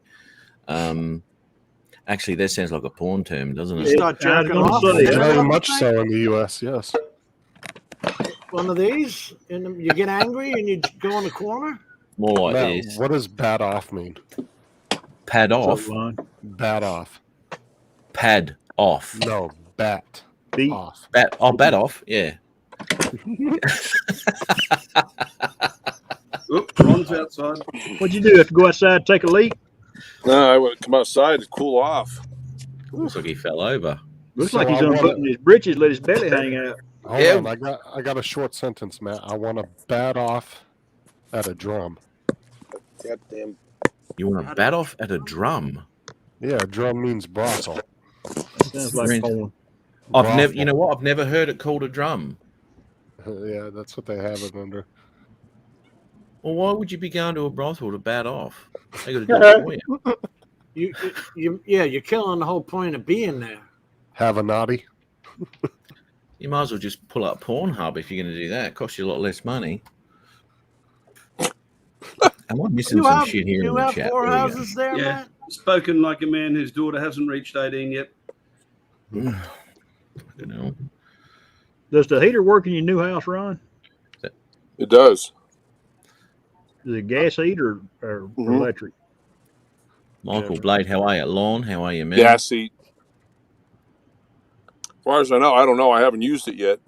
[SPEAKER 1] Actually, that sounds like a porn term, doesn't
[SPEAKER 3] to
[SPEAKER 1] it?
[SPEAKER 3] start jerking
[SPEAKER 6] I was
[SPEAKER 3] off?
[SPEAKER 6] gonna say,
[SPEAKER 2] Very much so in the U.S., yes.
[SPEAKER 3] One of these, and you get angry and you go in the corner.
[SPEAKER 1] More like
[SPEAKER 2] Matt,
[SPEAKER 1] this.
[SPEAKER 2] what does bat off mean?
[SPEAKER 1] Pad off.
[SPEAKER 6] So, Lon,
[SPEAKER 2] Bat off.
[SPEAKER 1] Pad off.
[SPEAKER 2] No, bat
[SPEAKER 6] the-
[SPEAKER 2] off.
[SPEAKER 1] Bat. Oh, bat off. Yeah.
[SPEAKER 5] Oop, Ron's outside.
[SPEAKER 6] What'd you do? Have to go outside and take a leak?
[SPEAKER 4] No, I would come outside to cool off.
[SPEAKER 1] Looks like he fell over.
[SPEAKER 6] Looks
[SPEAKER 2] So
[SPEAKER 6] like he's
[SPEAKER 2] I wanna-
[SPEAKER 6] unbuttoning his breeches, let his belly hang out.
[SPEAKER 2] Hold
[SPEAKER 1] Yeah.
[SPEAKER 2] on, I got a short sentence, Matt. I want to bat off at a drum.
[SPEAKER 9] Goddamn.
[SPEAKER 1] You want to bat off at a drum?
[SPEAKER 2] Yeah, drum means brothel.
[SPEAKER 6] Sounds like
[SPEAKER 1] Really?
[SPEAKER 6] porn.
[SPEAKER 1] I've never.
[SPEAKER 2] Brothel.
[SPEAKER 1] You know what? I've never heard it called a drum.
[SPEAKER 2] Yeah, that's what they have it under.
[SPEAKER 1] Well, why would you be going to a brothel to bat off? They got to do it for you.
[SPEAKER 3] You're killing the whole point of being there.
[SPEAKER 2] Have a naughty.
[SPEAKER 1] You might as well just pull up Pornhub if you're going to do that. It costs you a lot less money. Am I missing some shit here in
[SPEAKER 3] you
[SPEAKER 1] the
[SPEAKER 3] have
[SPEAKER 1] chat?
[SPEAKER 3] four
[SPEAKER 1] There we go.
[SPEAKER 3] houses there,
[SPEAKER 5] Yeah.
[SPEAKER 3] Matt?
[SPEAKER 5] Spoken like a man whose daughter hasn't reached 18 yet.
[SPEAKER 1] You know,
[SPEAKER 6] Does the heater work in your new house, Ron?
[SPEAKER 4] It does.
[SPEAKER 6] Is it gas heater or
[SPEAKER 4] Mhm.
[SPEAKER 6] electric?
[SPEAKER 1] Michael Blade, how are you? Lon, how are you, man?
[SPEAKER 4] Gas seat. As far as I know, I don't know. I haven't used it yet.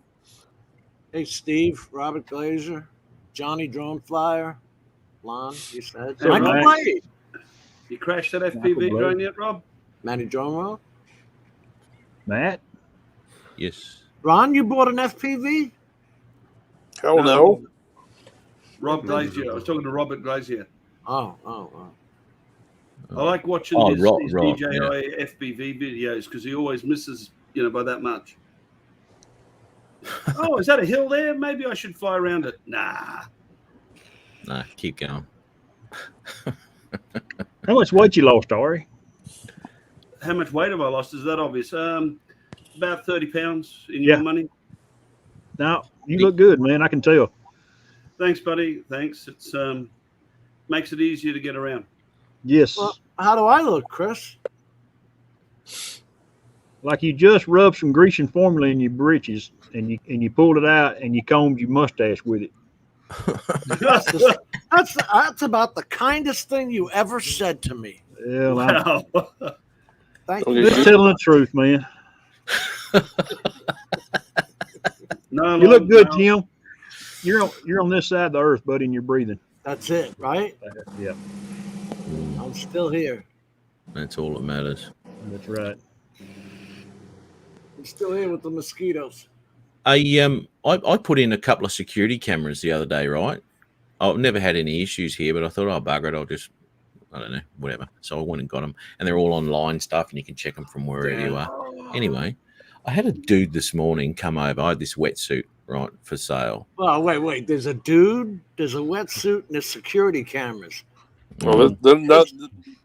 [SPEAKER 3] Hey, Steve, Robert Glazer, Johnny Drone Flyer, Lon, you said.
[SPEAKER 5] Hey,
[SPEAKER 3] Michael
[SPEAKER 6] Ryan.
[SPEAKER 3] Blade,
[SPEAKER 5] You crashed that
[SPEAKER 6] Michael
[SPEAKER 5] FPV
[SPEAKER 6] Blade.
[SPEAKER 5] drone yet, Rob?
[SPEAKER 3] Manny Drone World.
[SPEAKER 6] Matt?
[SPEAKER 1] Yes.
[SPEAKER 3] Ron, you bought an FPV?
[SPEAKER 4] Hell no.
[SPEAKER 5] Rob Glazier. I was talking to Robert Glazier.
[SPEAKER 3] Oh.
[SPEAKER 5] I like watching
[SPEAKER 1] Oh,
[SPEAKER 5] his
[SPEAKER 1] Rob,
[SPEAKER 5] DJI FPV videos because he always misses, by that much. Oh, is that a hill there? Maybe I should fly around it. Nah.
[SPEAKER 1] Nah, keep going.
[SPEAKER 6] How much weight you lost, Ari?
[SPEAKER 5] How much weight have I lost? Is that obvious? About 30 pounds in
[SPEAKER 6] Yeah.
[SPEAKER 5] your money.
[SPEAKER 6] Now, you look good, man. I can tell.
[SPEAKER 5] Thanks, buddy. Thanks. It's makes it easier to get around.
[SPEAKER 6] Yes.
[SPEAKER 3] Well, how do I look, Chris?
[SPEAKER 6] Like you just rubbed some greasing formula in your breeches and you pulled it out and you combed your mustache with it.
[SPEAKER 3] That's about the kindest thing you ever said to me.
[SPEAKER 6] Well,
[SPEAKER 5] Wow.
[SPEAKER 3] Thank
[SPEAKER 4] Okay.
[SPEAKER 3] you.
[SPEAKER 6] I'm just telling the truth, man.
[SPEAKER 5] No,
[SPEAKER 6] You look good,
[SPEAKER 5] no.
[SPEAKER 6] Jim. You're on this side of the earth, buddy, and you're breathing.
[SPEAKER 3] That's it, right?
[SPEAKER 6] Yeah,
[SPEAKER 3] I'm still here.
[SPEAKER 1] That's all that matters.
[SPEAKER 6] that's right.
[SPEAKER 3] I'm still here with the mosquitoes.
[SPEAKER 1] I put in a couple of security cameras the other day, right? I've never had any issues here, but I thought, oh, bugger it, I'll just, I don't know, whatever. So I went and got them, and they're all online stuff, and you can check them from wherever you are. Anyway, I had a dude this morning come over. I had this wetsuit, right, for sale.
[SPEAKER 3] Oh, wait. There's a dude, there's a wetsuit, and there's security cameras.
[SPEAKER 4] Well,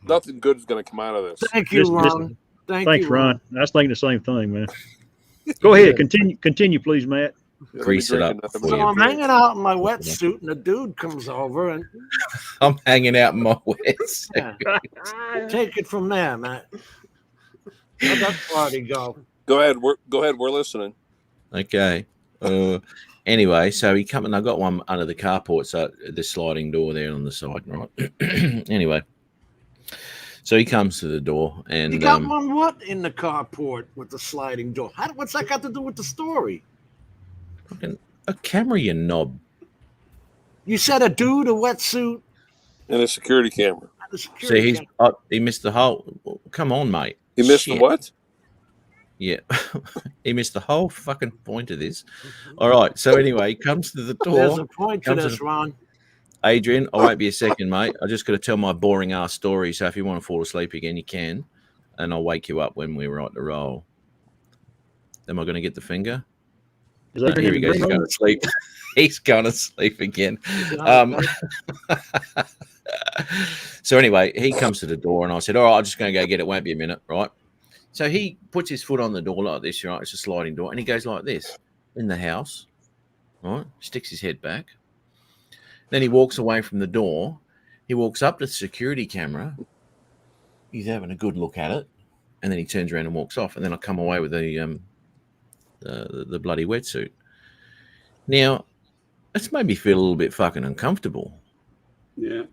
[SPEAKER 4] nothing good is going to come out of this.
[SPEAKER 3] Thank you, Ron.
[SPEAKER 6] Thanks, Ron. I was thinking the same thing, man. Go ahead. Continue, please, Matt.
[SPEAKER 1] Grease it up.
[SPEAKER 3] So I'm hanging out in my wetsuit, and a dude comes over, and
[SPEAKER 1] I'm hanging out in my wetsuit.
[SPEAKER 3] yeah. Take it from there, Matt. Let that party go.
[SPEAKER 4] Go ahead. We're listening.
[SPEAKER 1] Okay. Anyway, so he come and I got one under the carport, so the sliding door there on the side, right? Anyway, so he comes to the door and
[SPEAKER 3] You got one what in the carport with the sliding door? What's that got to do with the story?
[SPEAKER 1] fucking a camera, you knob.
[SPEAKER 3] You said a dude, a wetsuit,
[SPEAKER 4] And a security camera.
[SPEAKER 3] a
[SPEAKER 1] So
[SPEAKER 3] security
[SPEAKER 1] he missed the whole. Come on, mate.
[SPEAKER 4] He missed
[SPEAKER 1] Shit.
[SPEAKER 4] the what?
[SPEAKER 1] Yeah, he missed the whole fucking point of this. All right. So anyway, he comes to the door.
[SPEAKER 3] There's a point to
[SPEAKER 1] comes
[SPEAKER 3] this, Ron.
[SPEAKER 1] Adrian, I won't be a second, mate. I just got to tell my boring ass story. So if you want to fall asleep again, you can, and I'll wake you up when we're right to roll. Am I going to get the finger?
[SPEAKER 6] Is that
[SPEAKER 1] Here he goes. He's going to sleep. He's going to sleep again. So anyway, he comes to the door, and I said, "All right, I'm just going to go get it. Won't be a minute, right?" So he puts his foot on the door like this, right? It's a sliding door, and he goes like this in the house, right? Sticks his head back. Then he walks away from the door. He walks up to the security camera. He's having a good look at it, and then he turns around and walks off. And then I come away with the bloody wetsuit. Now, it's made me feel a little bit fucking uncomfortable.
[SPEAKER 5] Yeah.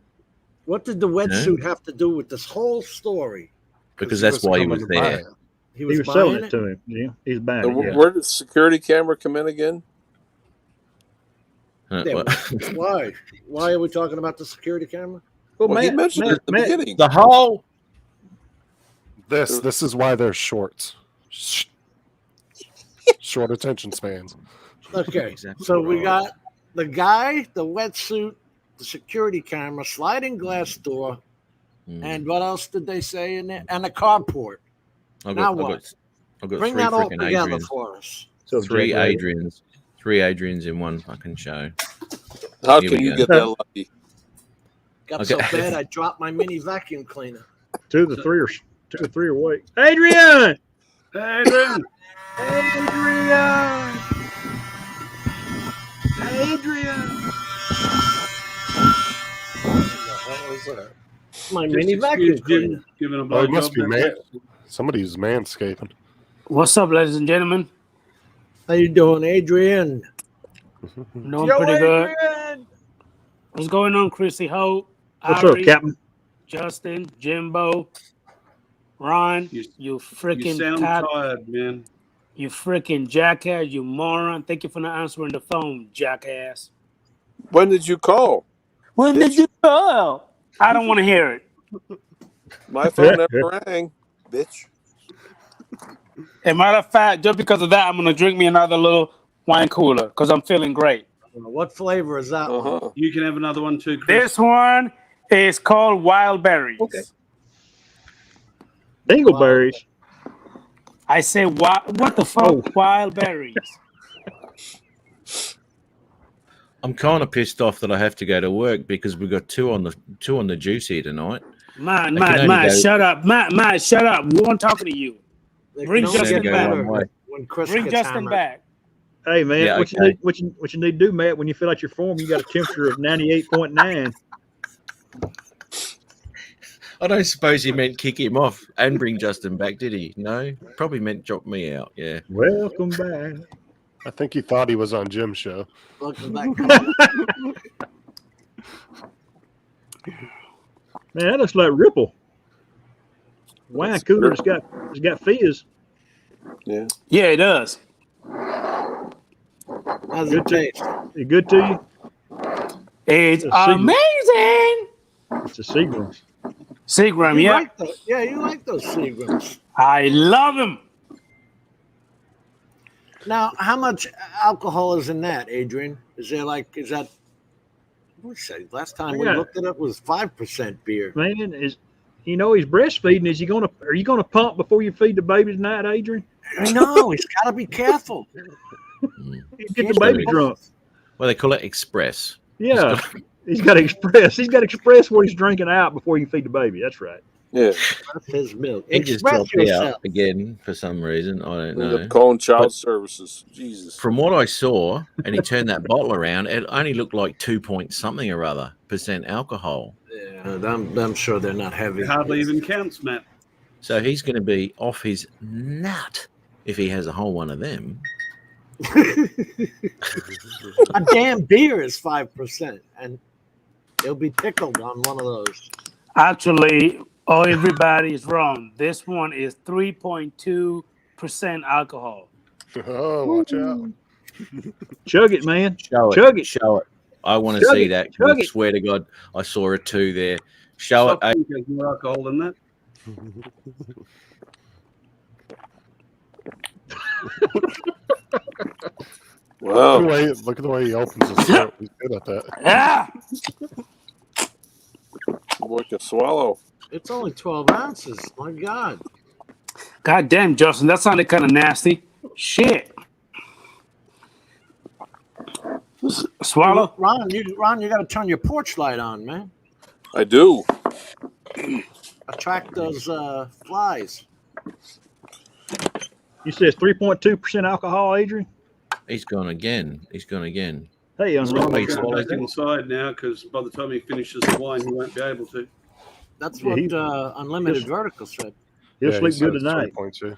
[SPEAKER 3] What did the wetsuit have to do with this whole story?
[SPEAKER 1] Because that's why he was there.
[SPEAKER 3] He
[SPEAKER 6] was selling it to him. Yeah, he's buying it. Yeah.
[SPEAKER 4] Where did the security camera come in again?
[SPEAKER 3] Yeah, why? Why are we talking about the security camera?
[SPEAKER 4] Well, he mentioned it at the beginning.
[SPEAKER 1] The whole.
[SPEAKER 2] This is why they're shorts. Short attention spans.
[SPEAKER 3] Okay, so we got the guy, the wetsuit, the security camera, sliding glass door, and what else did they say in there? And a carport.
[SPEAKER 1] I've
[SPEAKER 3] Now
[SPEAKER 1] got
[SPEAKER 3] what?
[SPEAKER 1] Bring
[SPEAKER 3] Bring
[SPEAKER 1] three
[SPEAKER 3] that all
[SPEAKER 1] freaking
[SPEAKER 3] together
[SPEAKER 1] Adrians.
[SPEAKER 3] for us.
[SPEAKER 6] So
[SPEAKER 1] Three Adrians in one fucking show.
[SPEAKER 4] How
[SPEAKER 1] Here
[SPEAKER 4] can
[SPEAKER 1] we
[SPEAKER 4] you
[SPEAKER 1] go.
[SPEAKER 4] get that lucky?
[SPEAKER 3] Got so
[SPEAKER 1] Okay.
[SPEAKER 3] bad I dropped my mini vacuum cleaner.
[SPEAKER 6] Two of the three are awake. Adrian!
[SPEAKER 5] Adrian!
[SPEAKER 6] Adrian! Adrian!
[SPEAKER 3] My mini vacuum cleaner.
[SPEAKER 5] Giving a
[SPEAKER 2] Oh, it must be
[SPEAKER 5] blowjob.
[SPEAKER 2] man. Somebody's manscaping.
[SPEAKER 11] What's up, ladies and gentlemen?
[SPEAKER 3] How you doing, Adrian?
[SPEAKER 11] Doing pretty good. What's going on, Chrissy Hope?
[SPEAKER 6] What's up, Captain?
[SPEAKER 11] Justin, Jimbo, Ron, you
[SPEAKER 5] You
[SPEAKER 11] freaking
[SPEAKER 5] sound
[SPEAKER 11] cock,
[SPEAKER 5] tired, man.
[SPEAKER 11] you freaking jackass, you moron. Thank you for not answering the phone, jackass.
[SPEAKER 4] When did you call?
[SPEAKER 11] When did you call? I don't want to hear it.
[SPEAKER 4] My phone never rang, bitch.
[SPEAKER 11] As a matter of fact, just because of that, I'm going to drink me another little wine cooler because I'm feeling great.
[SPEAKER 3] What flavor is that one?
[SPEAKER 5] You can have another one too, Chris.
[SPEAKER 11] This one is called Wild Berries.
[SPEAKER 3] Okay.
[SPEAKER 6] Dingleberries.
[SPEAKER 11] I say, what the fuck? Wild Berries.
[SPEAKER 1] I'm kind of pissed off that I have to go to work because we've got two on the juice here tonight.
[SPEAKER 11] Matt,
[SPEAKER 1] go-
[SPEAKER 11] shut up. Matt, shut up. We weren't talking to you. Bring
[SPEAKER 3] Don't
[SPEAKER 11] Justin
[SPEAKER 3] get
[SPEAKER 11] back.
[SPEAKER 3] better
[SPEAKER 1] way.
[SPEAKER 3] when Chris
[SPEAKER 11] Bring
[SPEAKER 3] gets
[SPEAKER 11] Justin
[SPEAKER 3] hammered.
[SPEAKER 11] back.
[SPEAKER 6] Hey man,
[SPEAKER 1] Yeah,
[SPEAKER 6] what
[SPEAKER 1] okay.
[SPEAKER 6] you need to do, Matt, when you fill out your form, you got a temperature of 98.9.
[SPEAKER 1] I don't suppose he meant kick him off and bring Justin back, did he? No, probably meant drop me out. Yeah.
[SPEAKER 6] Welcome back.
[SPEAKER 2] I think he thought he was on Jim's show.
[SPEAKER 3] Welcome back.
[SPEAKER 6] Man, that looks like Ripple. Wine cooler. It's got fizz.
[SPEAKER 4] Yeah.
[SPEAKER 11] Yeah, it does.
[SPEAKER 3] How's it taste?
[SPEAKER 6] Is it good to you?
[SPEAKER 11] It's
[SPEAKER 6] Let's see.
[SPEAKER 11] amazing.
[SPEAKER 6] It's a Seagram.
[SPEAKER 11] Seagram,
[SPEAKER 3] You
[SPEAKER 11] yeah.
[SPEAKER 3] like those, you like those Seagrams.
[SPEAKER 11] I love him.
[SPEAKER 3] Now, how much alcohol is in that, Adrian? Is that? What say? Last time we
[SPEAKER 6] Yeah.
[SPEAKER 3] looked it up was 5% beer.
[SPEAKER 6] Man, he's breastfeeding. Are you gonna pump before you feed the baby tonight, Adrian?
[SPEAKER 3] I know he's got to be careful.
[SPEAKER 6] You get the baby drunk.
[SPEAKER 1] Well, they call it express.
[SPEAKER 6] Yeah. He's got to express. He's got to express what he's drinking out before you feed the baby. That's right.
[SPEAKER 4] Yeah.
[SPEAKER 3] That's his milk.
[SPEAKER 1] He just
[SPEAKER 3] Express
[SPEAKER 1] dropped
[SPEAKER 3] yourself.
[SPEAKER 1] out again for some reason. I don't
[SPEAKER 4] End
[SPEAKER 1] know.
[SPEAKER 4] up calling child
[SPEAKER 1] But
[SPEAKER 4] services. Jesus.
[SPEAKER 1] from what I saw, and he turned that bottle around, it only looked like 2 point something or other % alcohol.
[SPEAKER 3] Yeah, I'm sure they're not heavy.
[SPEAKER 5] It hardly even counts, Matt.
[SPEAKER 1] So he's going to be off his nut if he has a whole one of them.
[SPEAKER 3] A damn beer is 5%, and he'll be pickled on one of those.
[SPEAKER 11] Actually, everybody is wrong. This one is 3.2% alcohol.
[SPEAKER 2] Oh, watch out.
[SPEAKER 6] Chug it, man.
[SPEAKER 1] Show it.
[SPEAKER 6] Chug it.
[SPEAKER 1] Show it. I want to
[SPEAKER 6] Chug
[SPEAKER 1] see
[SPEAKER 6] it.
[SPEAKER 1] that.
[SPEAKER 6] Chug
[SPEAKER 1] I
[SPEAKER 6] it.
[SPEAKER 1] swear to God, I saw a 2 there. Show it.
[SPEAKER 5] Something has more alcohol than that.
[SPEAKER 4] Wow.
[SPEAKER 2] Look at the way he opens his throat. He's good at that.
[SPEAKER 11] Yeah.
[SPEAKER 4] Boy can swallow.
[SPEAKER 3] It's only 12 ounces. My God.
[SPEAKER 11] God damn, Justin, that sounded kind of nasty. Shit. Swallow.
[SPEAKER 3] Ron, you got to turn your porch light on, man.
[SPEAKER 4] I do.
[SPEAKER 3] Attract those flies.
[SPEAKER 6] You said it's 3.2% alcohol, Adrian?
[SPEAKER 1] He's gone again. He's gone again.
[SPEAKER 6] Hey,
[SPEAKER 5] I'm
[SPEAKER 6] Unlimited.
[SPEAKER 5] going to go back inside now because by the time he finishes the wine, he won't be able to.
[SPEAKER 3] That's
[SPEAKER 6] Yeah,
[SPEAKER 3] what
[SPEAKER 6] he-
[SPEAKER 3] Unlimited Vertical said.
[SPEAKER 6] He'll
[SPEAKER 2] Yeah, he
[SPEAKER 6] sleep
[SPEAKER 2] said
[SPEAKER 6] good
[SPEAKER 2] it's
[SPEAKER 6] tonight.
[SPEAKER 2] 3.2.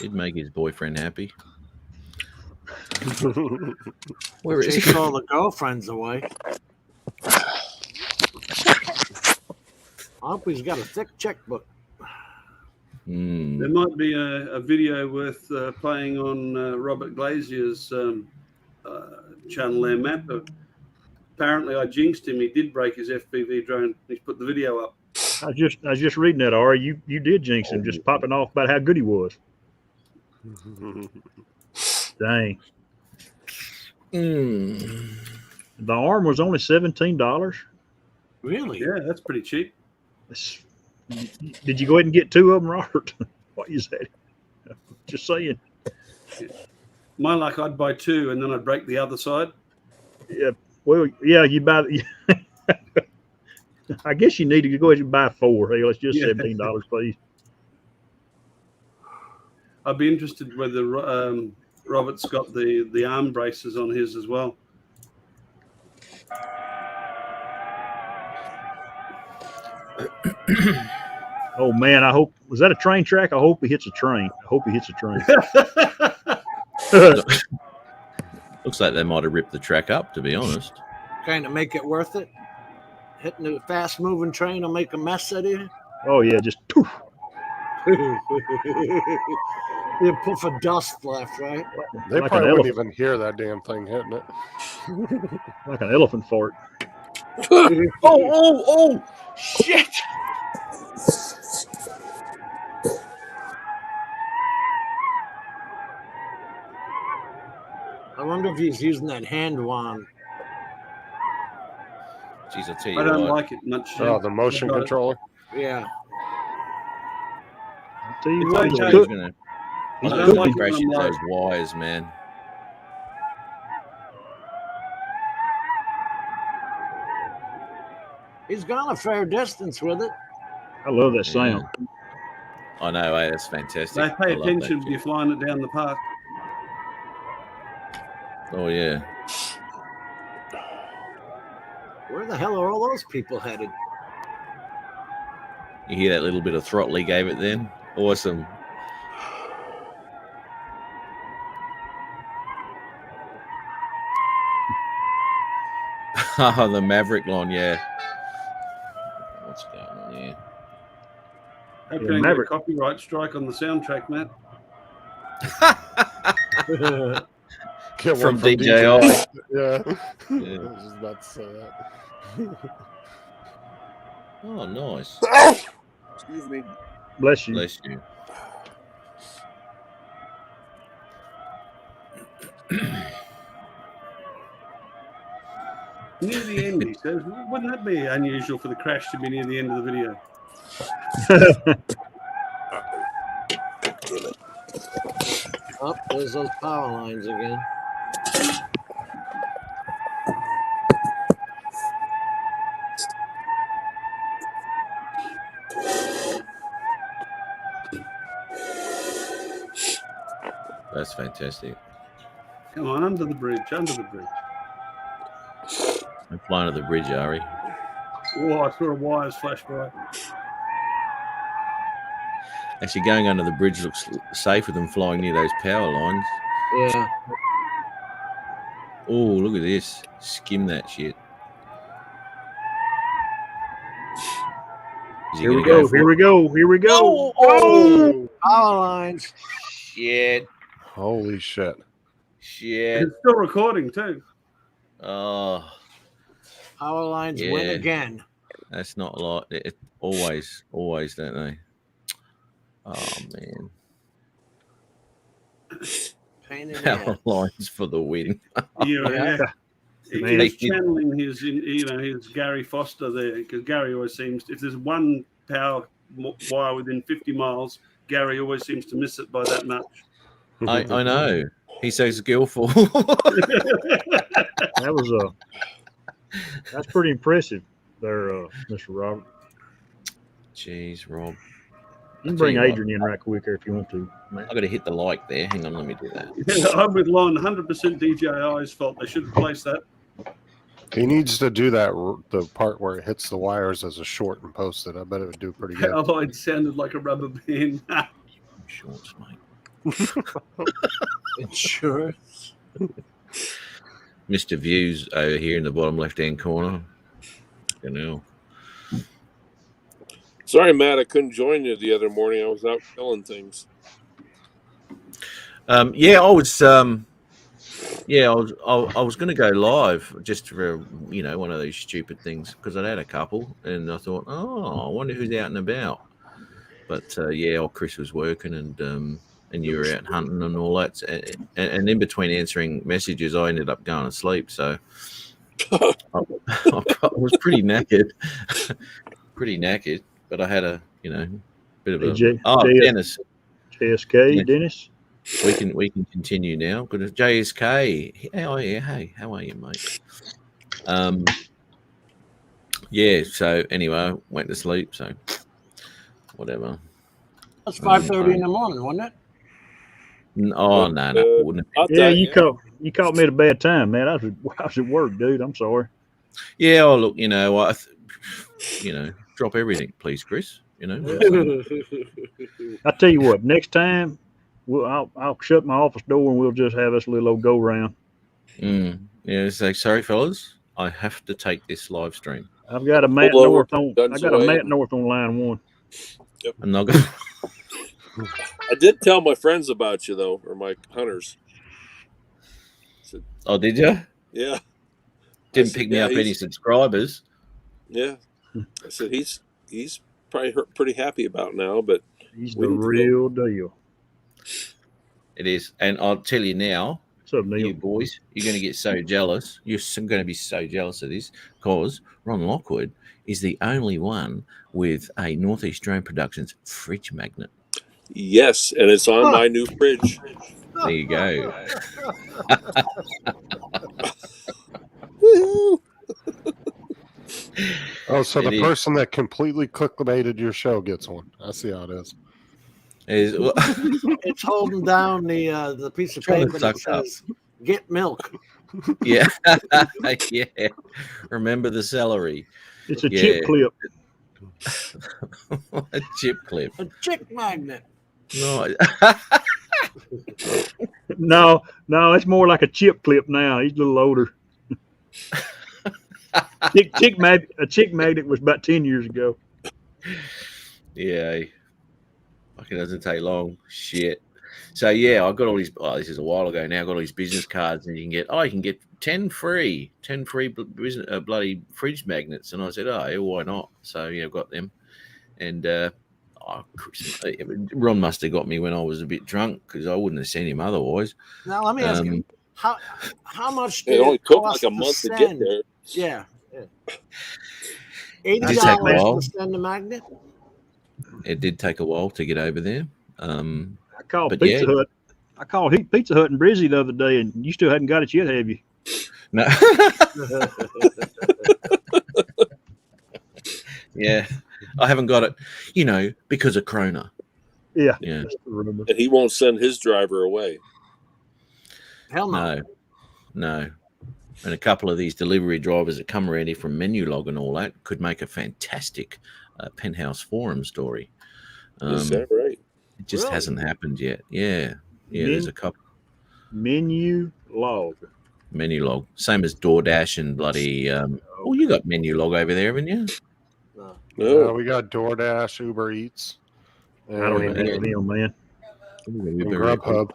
[SPEAKER 1] He'd make his boyfriend happy. Where is
[SPEAKER 3] Chase
[SPEAKER 1] he?
[SPEAKER 3] all the girlfriends away. I hope he's got a thick checkbook.
[SPEAKER 5] There might be a video worth playing on Robert Glazier's channel there, Matt. But apparently, I jinxed him. He did break his FPV drone. He's put the video up.
[SPEAKER 6] I was just reading that, Ari. You did jinx him, just popping off about how good he was. Dang. The arm was only $17.
[SPEAKER 3] Really?
[SPEAKER 5] Yeah, that's pretty cheap.
[SPEAKER 6] Did you go ahead and get 2 of them, Robert? What you said? Just saying.
[SPEAKER 5] My luck, I'd buy 2 and then I'd break the other side.
[SPEAKER 6] Yeah. Well, yeah. You buy. I guess you need to go ahead and buy 4. Hey, let's just
[SPEAKER 5] Yeah.
[SPEAKER 6] $17, please.
[SPEAKER 5] I'd be interested whether Robert's got the arm braces on his as well.
[SPEAKER 6] Oh man, I hope was that a train track? I hope he hits a train. I hope he hits a train.
[SPEAKER 1] Looks like they might have ripped the track up, to be honest.
[SPEAKER 3] Trying to make it worth it. Hitting a fast moving train will make a mess out of you.
[SPEAKER 6] Oh yeah, just poof.
[SPEAKER 3] You puff of dust left, right?
[SPEAKER 2] They
[SPEAKER 6] Like
[SPEAKER 2] probably
[SPEAKER 6] an
[SPEAKER 2] wouldn't
[SPEAKER 6] elephant.
[SPEAKER 2] even hear that damn thing hitting it.
[SPEAKER 6] Like an elephant fart.
[SPEAKER 8] Oh, shit.
[SPEAKER 3] I wonder if he's using that hand wand.
[SPEAKER 1] Jeez, I'll tell you
[SPEAKER 5] I don't
[SPEAKER 1] what.
[SPEAKER 5] like it much.
[SPEAKER 2] Oh, the motion
[SPEAKER 5] Got it.
[SPEAKER 2] controller.
[SPEAKER 3] Yeah.
[SPEAKER 6] I'll tell you
[SPEAKER 5] It's
[SPEAKER 6] what,
[SPEAKER 5] okay.
[SPEAKER 1] He's gonna,
[SPEAKER 5] I
[SPEAKER 1] he's
[SPEAKER 5] don't
[SPEAKER 1] gonna
[SPEAKER 5] like it
[SPEAKER 1] crash
[SPEAKER 5] when
[SPEAKER 1] into
[SPEAKER 5] I'm
[SPEAKER 1] those wires, man.
[SPEAKER 3] He's gone a fair distance with it.
[SPEAKER 6] I love that sound.
[SPEAKER 1] I know, eh? That's fantastic.
[SPEAKER 5] They
[SPEAKER 1] I
[SPEAKER 5] pay
[SPEAKER 1] love
[SPEAKER 5] attention
[SPEAKER 1] that
[SPEAKER 5] if you're flying it down the park.
[SPEAKER 1] shit. Oh yeah.
[SPEAKER 3] Where the hell are all those people headed?
[SPEAKER 1] You hear that little bit of throttle he gave it then? Awesome. Oh, the Maverick line, yeah. What's going on here?
[SPEAKER 5] Hope
[SPEAKER 6] Yeah,
[SPEAKER 5] you don't
[SPEAKER 6] Maverick.
[SPEAKER 5] get a copyright strike on the soundtrack, Matt.
[SPEAKER 2] Get
[SPEAKER 1] From
[SPEAKER 2] one
[SPEAKER 1] DJI.
[SPEAKER 2] Yeah.
[SPEAKER 1] Yeah.
[SPEAKER 2] I was just about to say that.
[SPEAKER 1] Oh, nice.
[SPEAKER 4] Excuse me.
[SPEAKER 6] Bless you.
[SPEAKER 1] Bless you.
[SPEAKER 5] Near the end, he says, wouldn't that be unusual for the crash to be near the end of the video?
[SPEAKER 3] Oh, there's those power lines again.
[SPEAKER 1] fantastic.
[SPEAKER 5] Come on, under the bridge, under the bridge.
[SPEAKER 1] I'm flying to the bridge, Ari.
[SPEAKER 5] Oh, I saw a wires flash by.
[SPEAKER 1] Actually, going under the bridge looks safer than flying near those power lines.
[SPEAKER 3] Yeah.
[SPEAKER 1] Oh, look at this. Skim that shit. Is he
[SPEAKER 6] Here we
[SPEAKER 1] gonna
[SPEAKER 6] go.
[SPEAKER 1] for
[SPEAKER 6] Here
[SPEAKER 1] it?
[SPEAKER 6] we go. Here we go.
[SPEAKER 3] Oh, power lines.
[SPEAKER 1] Shit.
[SPEAKER 2] Holy shit.
[SPEAKER 1] Shit.
[SPEAKER 5] It's still recording too.
[SPEAKER 1] Oh,
[SPEAKER 3] Power lines win
[SPEAKER 1] Yeah.
[SPEAKER 3] again.
[SPEAKER 1] that's not a lot. It always, don't they? Oh, man.
[SPEAKER 3] Pain in the
[SPEAKER 1] Power
[SPEAKER 3] ass.
[SPEAKER 1] lines for the win.
[SPEAKER 5] Yeah.
[SPEAKER 6] Man.
[SPEAKER 5] He's channeling his, his Gary Foster there, because Gary always seems, if there's one power wire within 50 miles, Gary always seems to miss it by that much.
[SPEAKER 1] I know. He's so skillful.
[SPEAKER 6] That was that's pretty impressive there, Mr. Robert.
[SPEAKER 1] Jeez, Rob.
[SPEAKER 6] You can
[SPEAKER 1] I'll
[SPEAKER 6] bring
[SPEAKER 1] tell you what.
[SPEAKER 6] Adrian in right quick here if you want to. Man.
[SPEAKER 1] I got to hit the like there. Hang on, let me do that.
[SPEAKER 5] Yeah, I'm with Lon, 100% DJI's fault. They should replace that.
[SPEAKER 2] He needs to do that, the part where it hits the wires as a short and post it. I bet it would do pretty good.
[SPEAKER 5] Oh, it sounded like a rubber band.
[SPEAKER 1] Shorts, mate.
[SPEAKER 3] Insurance.
[SPEAKER 1] Mr. Views over here in the bottom left-hand corner. You know.
[SPEAKER 4] Sorry, Matt, I couldn't join you the other morning. I was out killing things.
[SPEAKER 1] Yeah, I was. Yeah, I was going to go live just for one of those stupid things because I'd had a couple and I thought, I wonder who's out and about. But yeah, old Chris was working and you were out hunting and all that. And in between answering messages, I ended up going to sleep. So I was pretty knackered, But I had a bit of a Dennis.
[SPEAKER 6] JSK, Dennis.
[SPEAKER 1] We can continue now. Good, JSK. How are you? Hey, how are you, mate? Yeah. So anyway, I went to sleep. So whatever.
[SPEAKER 3] That's 5:30 in the morning, wasn't it?
[SPEAKER 1] Oh no, wouldn't it?
[SPEAKER 6] Yeah, you caught me at a bad time, man. I was at work, dude. I'm sorry.
[SPEAKER 1] Yeah. Oh, look, drop everything, please, Chris.
[SPEAKER 6] I tell you what, next time I'll shut my office door and we'll just have us a little old go round.
[SPEAKER 1] Yeah. Say sorry, fellas. I have to take this live stream.
[SPEAKER 6] I've got a Matt North on. I got a Matt North on line one.
[SPEAKER 4] Yep.
[SPEAKER 1] I'm not going.
[SPEAKER 4] I did tell my friends about you though, or my hunters.
[SPEAKER 1] Oh, did you?
[SPEAKER 4] Yeah.
[SPEAKER 1] Didn't pick me up any subscribers.
[SPEAKER 4] Yeah. I said he's probably pretty happy about now, but
[SPEAKER 6] he's the real deal.
[SPEAKER 1] It is, and I'll tell you now,
[SPEAKER 6] what's up, Neil?
[SPEAKER 1] You boys, you're going to get so jealous. You're going to be so jealous of this because Ron Lockwood is the only one with a Northeast Drone Productions fridge magnet.
[SPEAKER 4] Yes, and it's on my new fridge.
[SPEAKER 1] There you go.
[SPEAKER 2] Oh, so the person that completely clickbaited your show gets one. I see how it is.
[SPEAKER 3] It's holding down the piece of paper that says "Get milk."
[SPEAKER 1] Yeah, yeah. Remember the celery.
[SPEAKER 6] It's a chip clip.
[SPEAKER 1] A chip clip.
[SPEAKER 3] A chick magnet.
[SPEAKER 6] No. No, it's more like a chip clip now. He's a little older. A chick magnet was about 10 years ago.
[SPEAKER 1] Yeah. Fucking doesn't take long. Shit. So yeah, I got all these. Oh, this is a while ago now. I got all these business cards, and you can get 10 free bloody fridge magnets. And I said, why not? So yeah, I've got them. And Ron must have got me when I was a bit drunk because I wouldn't have seen him otherwise.
[SPEAKER 3] Now let me ask you, how much did
[SPEAKER 4] it only
[SPEAKER 3] it
[SPEAKER 4] took
[SPEAKER 3] cost
[SPEAKER 4] like a month to get
[SPEAKER 3] send?
[SPEAKER 4] there.
[SPEAKER 3] Yeah.
[SPEAKER 1] $80
[SPEAKER 3] to send the magnet.
[SPEAKER 1] It did take a while to get over there.
[SPEAKER 6] I called Pizza Hut. I called Pizza Hut in Brizzy the other day, and you still hadn't got it yet, have you?
[SPEAKER 1] No. Yeah, I haven't got it. Because of Corona.
[SPEAKER 6] Yeah.
[SPEAKER 1] Yeah.
[SPEAKER 4] And he won't send his driver away.
[SPEAKER 3] Hell no.
[SPEAKER 1] No. And a couple of these delivery drivers that come around here from Menulog and all that could make a fantastic Penthouse Forum story.
[SPEAKER 4] Is that right?
[SPEAKER 1] It just
[SPEAKER 3] Really?
[SPEAKER 1] hasn't happened yet. Yeah. There's a couple.
[SPEAKER 6] Menulog.
[SPEAKER 1] Menulog. Same as DoorDash and bloody. Oh, you got Menulog over there, haven't you?
[SPEAKER 4] No.
[SPEAKER 2] We got DoorDash, Uber Eats.
[SPEAKER 6] I don't even know them, man.
[SPEAKER 2] And Grubhub.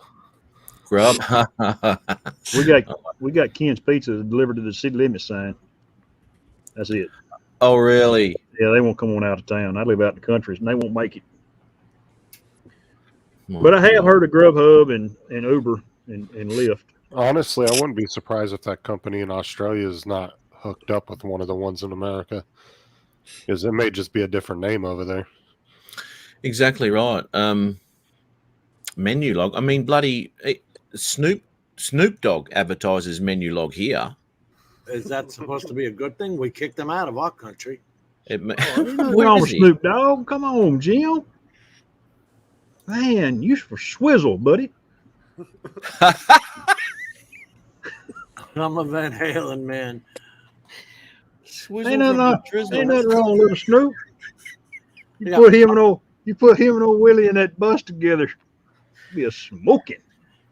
[SPEAKER 6] We got Ken's Pizza delivered to the city limit sign. That's it.
[SPEAKER 1] Oh, really?
[SPEAKER 6] Yeah, they won't come on out of town. I live out in the country, and they won't make it. But I have heard of Grubhub and Uber and Lyft.
[SPEAKER 2] Honestly, I wouldn't be surprised if that company in Australia is not hooked up with one of the ones in America, because it may just be a different name over there.
[SPEAKER 1] Exactly right. Menulog. I mean, bloody Snoop Dogg advertises Menulog here.
[SPEAKER 3] Is that supposed to be a good thing? We kicked them out of our country.
[SPEAKER 6] Come on, Snoop Dogg. Come on, Jim. Man, you for swizzle, buddy.
[SPEAKER 3] I'm a Van Halen man.
[SPEAKER 6] Ain't nothing wrong, little Snoop. You put him and old Willie and that bus together. Be a smoking.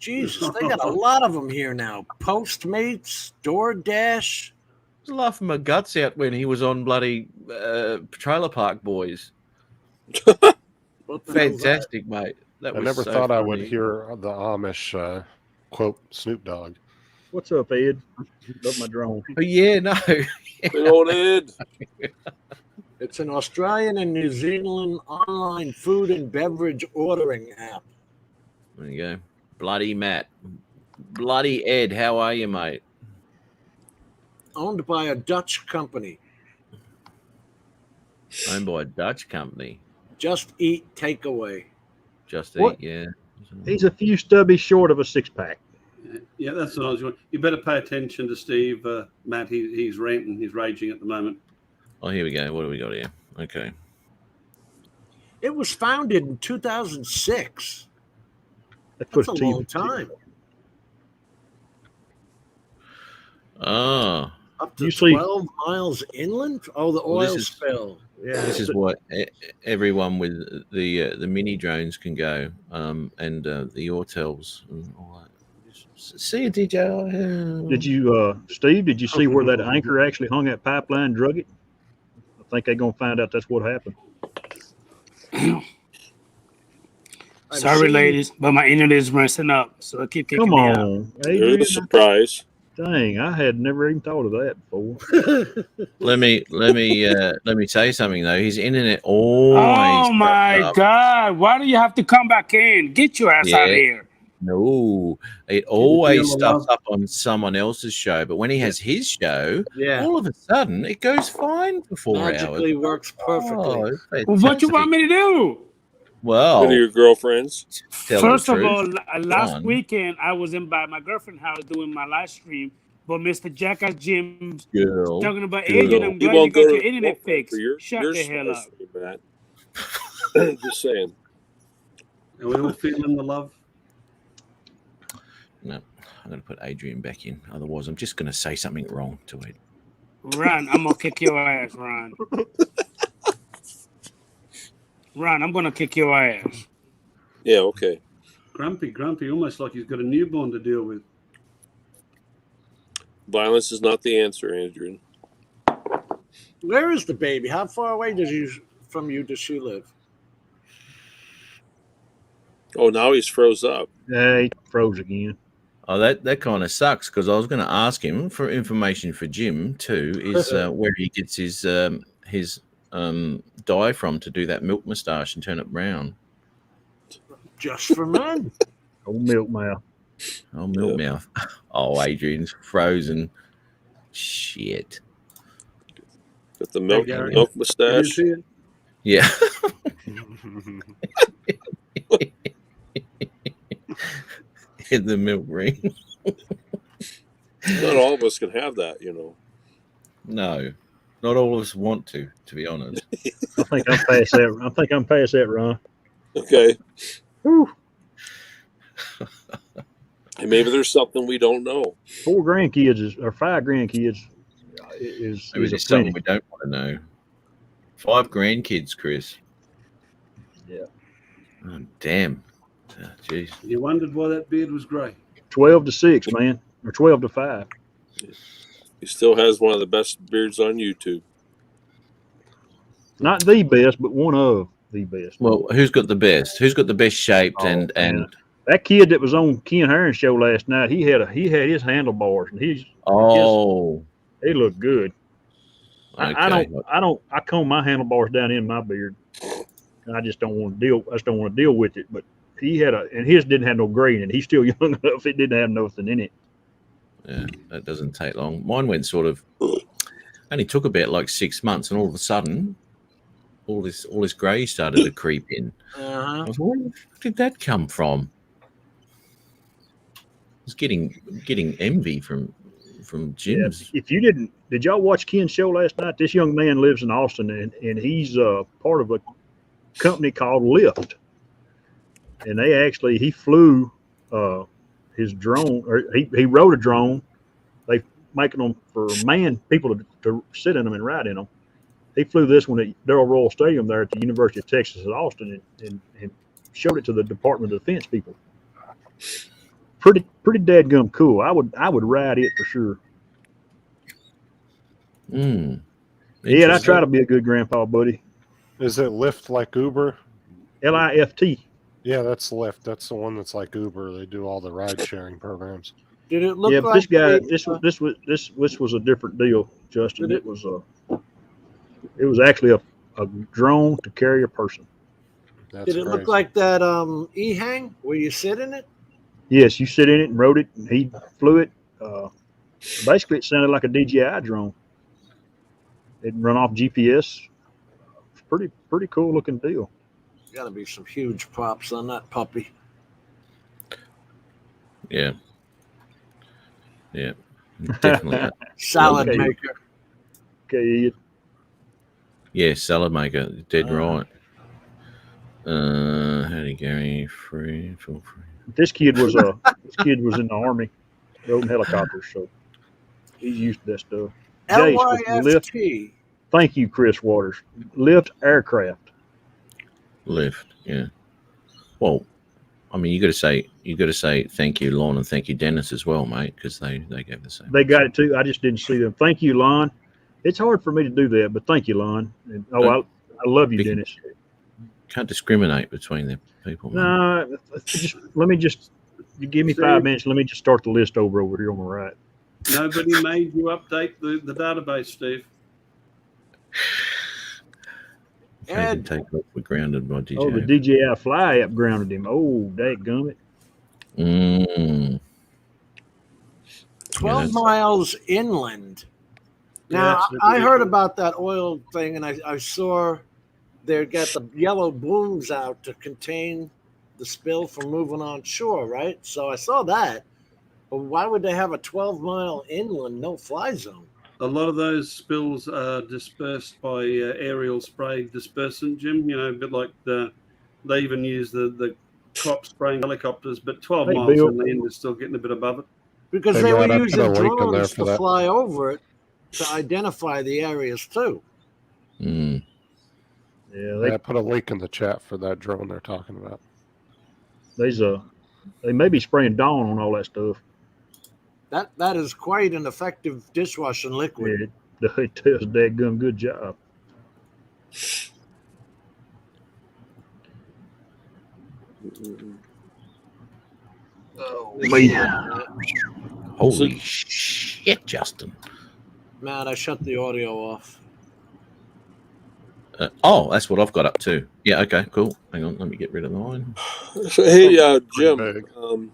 [SPEAKER 3] Jesus, they got a lot of them here now. Postmates, DoorDash.
[SPEAKER 1] I was laughing my guts out when he was on bloody Trailer Park Boys. Fantastic, mate. That
[SPEAKER 2] I
[SPEAKER 1] was
[SPEAKER 2] never
[SPEAKER 1] so
[SPEAKER 2] thought I
[SPEAKER 1] funny.
[SPEAKER 2] would hear the Amish quote Snoop Dogg.
[SPEAKER 6] What's up, Ed? Love my drone.
[SPEAKER 1] Oh, yeah, no.
[SPEAKER 4] Big old Ed.
[SPEAKER 3] It's an Australian and New Zealand online food and beverage ordering app.
[SPEAKER 1] There you go. Bloody Matt. Bloody Ed. How are you, mate?
[SPEAKER 3] Owned by a Dutch company.
[SPEAKER 1] Owned by a Dutch company.
[SPEAKER 3] Just Eat Takeaway.
[SPEAKER 1] Just
[SPEAKER 6] What?
[SPEAKER 1] Eat, yeah.
[SPEAKER 6] He's a few stubbies short of a six-pack.
[SPEAKER 5] Yeah, that's what I was going. You better pay attention to Steve, Matt. He's ranting. He's raging at the moment.
[SPEAKER 1] Oh, here we go. What do we got here? Okay.
[SPEAKER 3] It was founded in 2006.
[SPEAKER 6] That
[SPEAKER 3] That's
[SPEAKER 6] puts
[SPEAKER 3] a
[SPEAKER 6] Steve
[SPEAKER 3] long time.
[SPEAKER 1] Oh.
[SPEAKER 3] Up to
[SPEAKER 6] You see-
[SPEAKER 3] 12 miles inland? Oh, the
[SPEAKER 1] Well, this
[SPEAKER 3] oil
[SPEAKER 1] is-
[SPEAKER 3] spill. Yeah.
[SPEAKER 1] This is what everyone with the mini drones can go, and the Aurtels and all that. See you, DJ.
[SPEAKER 6] Did you, Steve? Did you see where that anchor actually hung that pipeline, drug it? I think they're gonna find out that's what happened.
[SPEAKER 11] Sorry, ladies, but my internet is messing up, so I keep kicking
[SPEAKER 6] Come
[SPEAKER 11] me out.
[SPEAKER 6] on,
[SPEAKER 4] There's
[SPEAKER 6] Adrian.
[SPEAKER 4] the surprise.
[SPEAKER 6] Dang, I had never even thought of that before.
[SPEAKER 1] Let me say something though. His internet always.
[SPEAKER 11] Oh my
[SPEAKER 1] cuts up.
[SPEAKER 11] God! Why do you have to come back in? Get your ass out of
[SPEAKER 1] Yeah.
[SPEAKER 11] here!
[SPEAKER 1] No, it always stuffs up on someone else's show, but when he has his show,
[SPEAKER 3] Yeah.
[SPEAKER 1] all of a sudden it goes fine for 4 hours.
[SPEAKER 3] Magically works perfectly.
[SPEAKER 1] Oh, it's
[SPEAKER 11] Well, what you
[SPEAKER 1] fantastic.
[SPEAKER 11] want me to do?
[SPEAKER 1] Well,
[SPEAKER 4] One of your girlfriends.
[SPEAKER 1] tell the
[SPEAKER 11] First of
[SPEAKER 1] truth.
[SPEAKER 11] all, last
[SPEAKER 1] on.
[SPEAKER 11] weekend I was in by my girlfriend's house doing my live stream, but Mr. Jackass Jim
[SPEAKER 1] Girl,
[SPEAKER 11] talking about
[SPEAKER 1] girl.
[SPEAKER 11] Adrian. I'm
[SPEAKER 4] You
[SPEAKER 11] glad you
[SPEAKER 4] won't
[SPEAKER 11] got
[SPEAKER 4] go
[SPEAKER 11] your
[SPEAKER 4] to
[SPEAKER 11] internet
[SPEAKER 4] Walmart
[SPEAKER 11] fixed.
[SPEAKER 4] for your
[SPEAKER 11] Shut the hell up.
[SPEAKER 4] spice, Matt. Just saying.
[SPEAKER 5] Are we all feeling the love?
[SPEAKER 1] No, I'm going to put Adrian back in. Otherwise, I'm just going to say something wrong to it.
[SPEAKER 11] Ron, I'm gonna kick your ass, Ron. Ron, I'm gonna kick your ass.
[SPEAKER 4] Yeah, okay.
[SPEAKER 5] Grumpy, almost like he's got a newborn to deal with.
[SPEAKER 4] Violence is not the answer, Adrian.
[SPEAKER 3] Where is the baby? How far away from you does she live?
[SPEAKER 4] Oh, now he's froze up.
[SPEAKER 6] Yeah, he froze again.
[SPEAKER 1] Oh, that kind of sucks because I was going to ask him for information for Jim too. Is where he gets his dye from to do that milk moustache and turn it brown.
[SPEAKER 3] Just for men.
[SPEAKER 6] Old milk mouth.
[SPEAKER 1] Oh, milk mouth. Oh, Adrian's frozen. Shit.
[SPEAKER 4] Got the milk
[SPEAKER 5] Gary.
[SPEAKER 4] milk
[SPEAKER 5] Did you
[SPEAKER 4] mustache.
[SPEAKER 5] see it?
[SPEAKER 1] Yeah. In the milk ring.
[SPEAKER 4] Not all of us can have that, you know.
[SPEAKER 1] No, not all of us want to be honest.
[SPEAKER 6] I think I'm past that. I think I'm past that, Ron.
[SPEAKER 4] Okay.
[SPEAKER 6] Whew.
[SPEAKER 4] And maybe there's something we don't know.
[SPEAKER 6] 4 grandkids or 5 grandkids is
[SPEAKER 1] Maybe
[SPEAKER 6] a
[SPEAKER 1] there's something
[SPEAKER 6] plenty.
[SPEAKER 1] we don't want to know. 5 grandkids, Chris.
[SPEAKER 6] Yeah.
[SPEAKER 1] Oh, damn. Oh, jeez.
[SPEAKER 5] You wondered why that beard was grey.
[SPEAKER 6] 12 to 6, man, or 12 to 5.
[SPEAKER 4] He still has one of the best beards on YouTube.
[SPEAKER 6] Not the best, but one of the best.
[SPEAKER 1] Well, who's got the best? Who's got the best shaped and
[SPEAKER 6] that kid that was on Ken Hearn's show last night, he had his handlebars, and he looked good.
[SPEAKER 1] Okay.
[SPEAKER 6] I comb my handlebars down in my beard. I just don't want to deal with it. But he had and his didn't have no gray in it. He's still young enough; it didn't have nothing in it.
[SPEAKER 1] Yeah, that doesn't take long. Mine went sort of only took about like 6 months, and all of a sudden, all this grey started to creep in. I was like, where did that come from? I was getting envy from Jim's.
[SPEAKER 6] Yeah, if you did y'all watch Ken's show last night? This young man lives in Austin, and he's part of a company called Lyft. And he flew his drone, or he rode a drone. They making them for people to sit in them and ride in them. He flew this one at Darrell Royal Stadium there at the University of Texas at Austin, and showed it to the Department of Defense people. Pretty dadgum cool. I would ride it for sure. Yeah, I try to be a good grandpa, buddy.
[SPEAKER 2] Is it Lyft like Uber?
[SPEAKER 6] Lyft.
[SPEAKER 2] Yeah, that's Lyft. That's the one that's like Uber. They do all the ride sharing programs.
[SPEAKER 3] Did it look
[SPEAKER 6] but
[SPEAKER 3] like
[SPEAKER 6] this was a different deal, Justin. It was actually a drone to carry a person.
[SPEAKER 3] Did it look like that E-Hang where you sit in it?
[SPEAKER 6] Yes, you sit in it and rode it, and he flew it. Basically, it sounded like a DJI drone. It'd run off GPS. It's pretty cool looking deal.
[SPEAKER 3] Got to be some huge props on that puppy.
[SPEAKER 1] Yeah, definitely.
[SPEAKER 3] Salad maker.
[SPEAKER 6] Okay.
[SPEAKER 1] Yeah, salad maker. Dead right. Howdy, Gary. Free.
[SPEAKER 6] This kid was in the Army, rode helicopters, so he's used to that stuff.
[SPEAKER 3] LYFT.
[SPEAKER 6] Thank you, Chris Waters. Lyft Aircraft.
[SPEAKER 1] Lyft, yeah. Well, I mean, you got to say thank you, Lon, and thank you, Dennis, as well, mate, because they gave the same.
[SPEAKER 6] They got it too. I just didn't see them. Thank you, Lon. It's hard for me to do that, but thank you, Lon. And, I love you, Dennis.
[SPEAKER 1] Can't discriminate between the people.
[SPEAKER 6] No, let me you give me 5 minutes. Let me just start the list over here on the right.
[SPEAKER 5] Nobody made you update the database, Steve.
[SPEAKER 1] Take off for grounded by DJI.
[SPEAKER 6] Oh, the DJI Fly app grounded him. Oh, dadgummit.
[SPEAKER 3] 12 miles inland. Now, I heard about that oil thing, and I saw they got the yellow booms out to contain the spill from moving on shore, right? So I saw that. But why would they have a 12-mile inland no-fly zone?
[SPEAKER 5] A lot of those spills are dispersed by aerial spray dispersant, Jim. You know, a bit like they even use the crop spraying helicopters, but 12 miles inland is still getting a bit above it.
[SPEAKER 3] Because they were using drones to fly over it to identify the areas too.
[SPEAKER 1] Yeah,
[SPEAKER 2] I put a link in the chat for that drone they're talking about.
[SPEAKER 6] They may be spraying Dawn on all that stuff.
[SPEAKER 3] That is quite an effective dishwashing liquid.
[SPEAKER 6] Yeah, it does a dadgum good job.
[SPEAKER 1] Holy shit, Justin.
[SPEAKER 3] Matt, I shut the audio off.
[SPEAKER 1] That's what I've got up to. Yeah, okay, cool. Hang on, let me get rid of mine.
[SPEAKER 4] So, hey, Jim,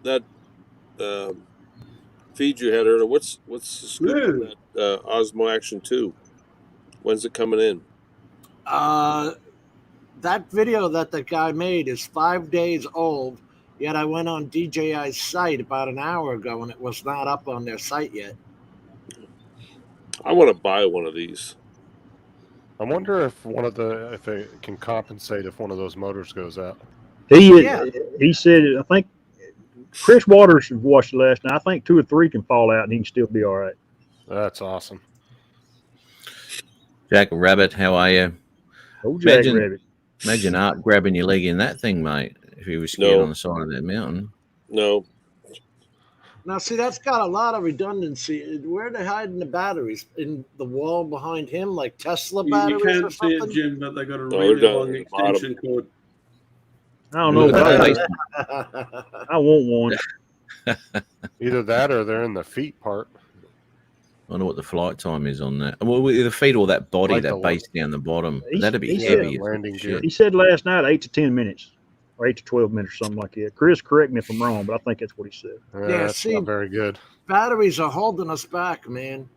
[SPEAKER 4] that feed you had earlier, what's the scoop on that Osmo Action 2? When's it coming in?
[SPEAKER 3] That video that the guy made is 5 days old, yet I went on DJI's site about an hour ago and it was not up on their site yet.
[SPEAKER 4] I want to buy one of these.
[SPEAKER 2] I wonder if if it can compensate if one of those motors goes out.
[SPEAKER 6] He said, I think Chris Waters watched it last night. I think 2 or 3 can fall out and he can still be all right.
[SPEAKER 2] That's awesome.
[SPEAKER 1] Jack Rabbit, how are you?
[SPEAKER 6] Oh, Jack
[SPEAKER 1] Imagine-
[SPEAKER 6] Rabbit.
[SPEAKER 1] Imagine Art grabbing your leg in that thing, mate, if he was scared
[SPEAKER 4] No.
[SPEAKER 1] on the side of that mountain.
[SPEAKER 4] No,
[SPEAKER 3] Now, see, that's got a lot of redundancy. Where are they hiding the batteries? In the wall behind him, like Tesla
[SPEAKER 5] You
[SPEAKER 3] batteries or
[SPEAKER 5] can't see it,
[SPEAKER 3] something?
[SPEAKER 5] Jim, but they got a
[SPEAKER 4] they're
[SPEAKER 5] really
[SPEAKER 4] down
[SPEAKER 5] long
[SPEAKER 4] at the bottom.
[SPEAKER 5] extension cord.
[SPEAKER 6] I don't know.
[SPEAKER 1] Look at
[SPEAKER 6] But
[SPEAKER 1] that.
[SPEAKER 6] I want one.
[SPEAKER 2] Either that or they're in the feet part.
[SPEAKER 1] I wonder what the flight time is on that. Well, with the feet or that body,
[SPEAKER 2] Like
[SPEAKER 1] that
[SPEAKER 2] the
[SPEAKER 1] base down the bottom.
[SPEAKER 6] He-
[SPEAKER 1] That'd be
[SPEAKER 6] he
[SPEAKER 1] heavy.
[SPEAKER 6] said-
[SPEAKER 2] landing
[SPEAKER 1] as
[SPEAKER 2] gear.
[SPEAKER 1] shit.
[SPEAKER 6] He said last night 8 to 10 minutes, or 8 to 12 minutes, or something like that. Chris, correct me if I'm wrong, but I think that's what he said.
[SPEAKER 2] That's
[SPEAKER 3] see-
[SPEAKER 2] not very good.
[SPEAKER 3] Batteries are holding us back, man.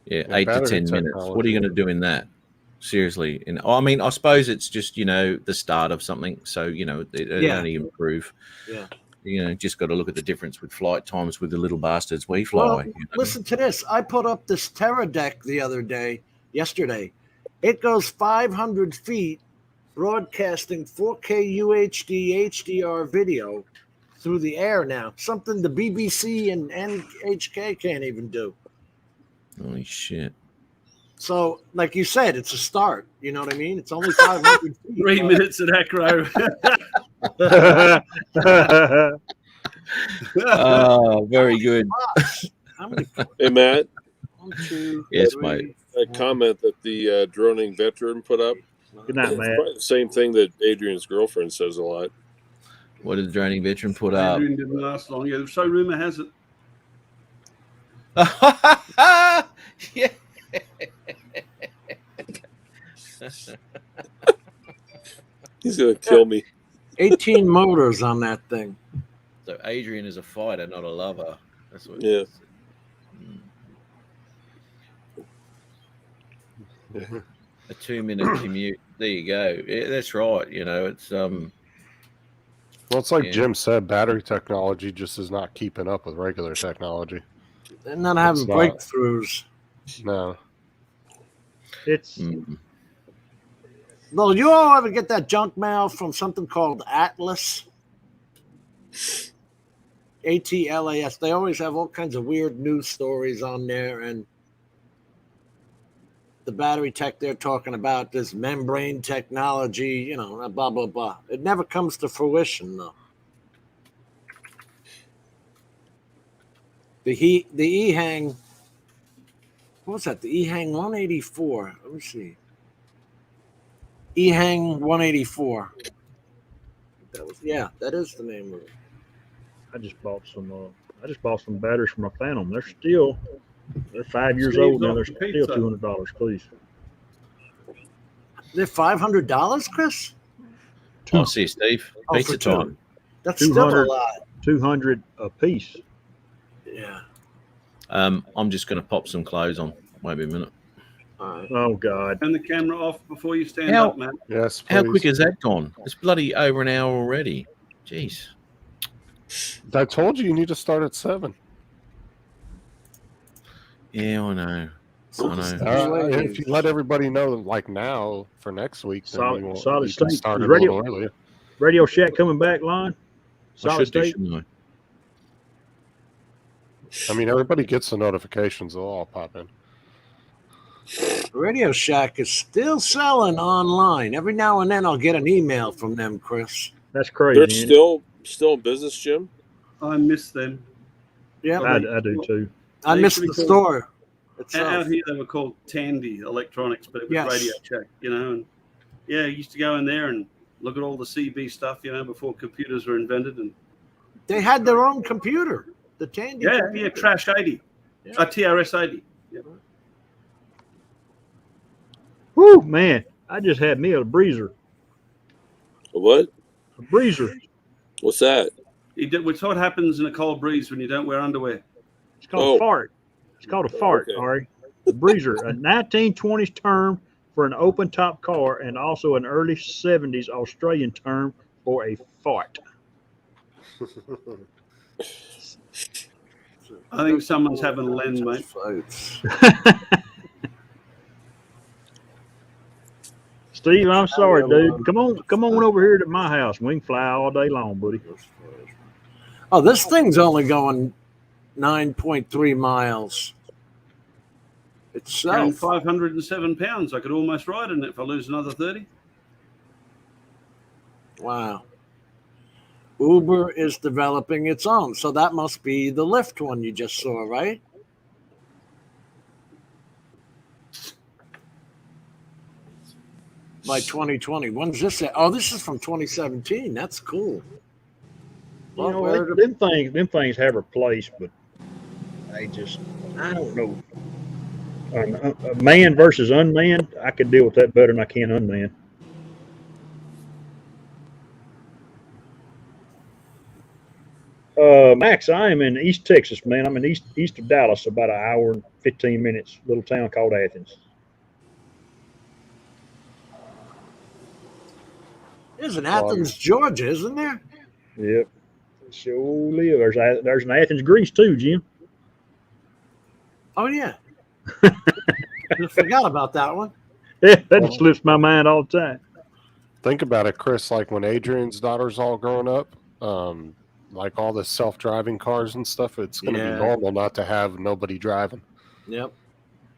[SPEAKER 1] Yeah,
[SPEAKER 2] Yeah,
[SPEAKER 1] 8 to
[SPEAKER 2] battery
[SPEAKER 1] 10 minutes.
[SPEAKER 2] technology.
[SPEAKER 1] What are you going to do in that? Seriously. And I mean, I suppose it's just, the start of something. So, it
[SPEAKER 3] Yeah.
[SPEAKER 1] only improve.
[SPEAKER 3] Yeah.
[SPEAKER 1] Just got to look at the difference with flight times with the little bastards we fly.
[SPEAKER 3] Well, listen to this. I put up this Terra deck yesterday. It goes 500 feet, broadcasting 4K UHD HDR video through the air now. Something the BBC and NHK can't even do.
[SPEAKER 1] Holy shit.
[SPEAKER 3] So, like you said, it's a start. You know what I mean? It's only 500 feet.
[SPEAKER 5] 3 minutes at acro.
[SPEAKER 1] Oh, very good.
[SPEAKER 3] How many?
[SPEAKER 4] Hey, Matt,
[SPEAKER 3] 1, 2,
[SPEAKER 1] Yes,
[SPEAKER 3] 3,
[SPEAKER 1] mate.
[SPEAKER 4] that comment that the droning veteran put up,
[SPEAKER 6] Good night,
[SPEAKER 4] it's
[SPEAKER 6] Matt.
[SPEAKER 4] probably the same thing that Adrian's girlfriend says a lot.
[SPEAKER 1] What did the droning veteran put up?
[SPEAKER 5] Adrian didn't last long. Yeah, so rumor has it.
[SPEAKER 1] Yeah.
[SPEAKER 4] He's going to kill me.
[SPEAKER 3] 18 motors on that thing.
[SPEAKER 1] So Adrian is a fighter, not a lover. That's what.
[SPEAKER 4] Yeah.
[SPEAKER 1] A 2-minute commute. There you go. Yeah, that's right. It's
[SPEAKER 2] Well, it's like
[SPEAKER 1] Yeah.
[SPEAKER 2] Jim said, battery technology just is not keeping up with regular technology.
[SPEAKER 3] They're not having
[SPEAKER 2] It's not.
[SPEAKER 3] breakthroughs.
[SPEAKER 2] No.
[SPEAKER 6] It's
[SPEAKER 1] mm,
[SPEAKER 3] No, you all ever get that junk mail from something called Atlas? ATLAS. They always have all kinds of weird news stories on there, and the battery tech they're talking about, this membrane technology, blah blah blah. It never comes to fruition though. The EHang, what was that? The EHang 184. Let me see. EHang 184. That is the name of it.
[SPEAKER 6] I just bought some batteries for my Phantom. They're 5 years
[SPEAKER 5] Steve's
[SPEAKER 6] old now.
[SPEAKER 5] off
[SPEAKER 6] They're
[SPEAKER 5] the
[SPEAKER 6] still
[SPEAKER 5] pizza.
[SPEAKER 6] $200, please.
[SPEAKER 3] They're $500, Chris?
[SPEAKER 1] I see you, Steve.
[SPEAKER 3] Oh,
[SPEAKER 1] Pizza
[SPEAKER 3] for two.
[SPEAKER 1] time.
[SPEAKER 3] That's still a
[SPEAKER 6] 200.
[SPEAKER 3] lot.
[SPEAKER 6] 200 a piece.
[SPEAKER 3] Yeah.
[SPEAKER 1] I'm just going to pop some clothes on. Wait a minute.
[SPEAKER 3] All right.
[SPEAKER 6] Oh God.
[SPEAKER 5] Turn the camera off before you stand
[SPEAKER 1] How-
[SPEAKER 5] up, man.
[SPEAKER 2] Yes,
[SPEAKER 1] How
[SPEAKER 2] please.
[SPEAKER 1] quick has that gone? It's bloody over an hour already. Jeez.
[SPEAKER 2] I told you need to start at 7.
[SPEAKER 1] Yeah, I know. I know.
[SPEAKER 2] If you let everybody know, like now for next week, then
[SPEAKER 6] Solid-
[SPEAKER 2] you,
[SPEAKER 6] solid
[SPEAKER 2] you can
[SPEAKER 6] state.
[SPEAKER 2] start it a
[SPEAKER 6] Radio-
[SPEAKER 2] little earlier.
[SPEAKER 6] Radio Shack coming back, Lon?
[SPEAKER 1] I
[SPEAKER 6] Solid
[SPEAKER 1] should do,
[SPEAKER 6] state.
[SPEAKER 1] shouldn't I?
[SPEAKER 2] I mean, everybody gets the notifications; they'll all pop in.
[SPEAKER 3] Radio Shack is still selling online. Every now and then I'll get an email from them, Chris.
[SPEAKER 6] That's crazy.
[SPEAKER 4] They're
[SPEAKER 6] ain't it?
[SPEAKER 4] still in business, Jim?
[SPEAKER 5] I miss them.
[SPEAKER 3] Yeah,
[SPEAKER 6] I do too.
[SPEAKER 3] I missed the store itself.
[SPEAKER 5] Out here, they were called Tandy Electronics, but it was
[SPEAKER 3] Yes.
[SPEAKER 5] Radio Shack, And yeah, I used to go in there and look at all the CB stuff, before computers were invented. And
[SPEAKER 3] They had their own computer. The Tandy.
[SPEAKER 5] yeah,
[SPEAKER 3] computer.
[SPEAKER 5] Trash 80,
[SPEAKER 3] Yeah.
[SPEAKER 5] TRS 80. Yeah.
[SPEAKER 6] Woo, man! I just had me a breezer.
[SPEAKER 4] A what?
[SPEAKER 6] A breezer.
[SPEAKER 4] What's that?
[SPEAKER 5] It's what happens in a cold breeze when you don't wear underwear.
[SPEAKER 6] It's called
[SPEAKER 4] Oh.
[SPEAKER 6] a fart. It's called a fart,
[SPEAKER 4] Okay.
[SPEAKER 6] Ari. A breezer, a 1920s term for an open top car, and also an early 70s Australian term for a fart.
[SPEAKER 5] I think someone's having a lens, mate.
[SPEAKER 3] Floats.
[SPEAKER 6] Steve, I'm sorry, dude. Come on over here to my house. We can fly all day long, buddy.
[SPEAKER 3] Oh, this thing's only going 9.3 miles
[SPEAKER 5] And
[SPEAKER 3] itself.
[SPEAKER 5] 507 pounds. I could almost ride in it if I lose another 30.
[SPEAKER 3] Wow. Uber is developing its own. So that must be the Lyft one you just saw, right? By 2020. When's this at? Oh, this is from 2017. That's cool.
[SPEAKER 6] You know, them things have a place, but I don't know. A man versus unmanned, I could deal with that better than I can unmanned. Max, I am in East Texas, man. I'm in east of Dallas, about an hour and 15 minutes, little town called Athens.
[SPEAKER 3] There's an Athens, Georgia, isn't there?
[SPEAKER 6] Yep. Sure live. There's an Athens, Greece too, Jim.
[SPEAKER 3] Oh, yeah. I forgot about that one.
[SPEAKER 6] Yeah, that slips my mind all the time.
[SPEAKER 2] Think about it, Chris. Like when Adrian's daughter's all grown up, like all the self-driving cars and stuff, it's going to be normal not to have nobody driving.
[SPEAKER 3] Yep.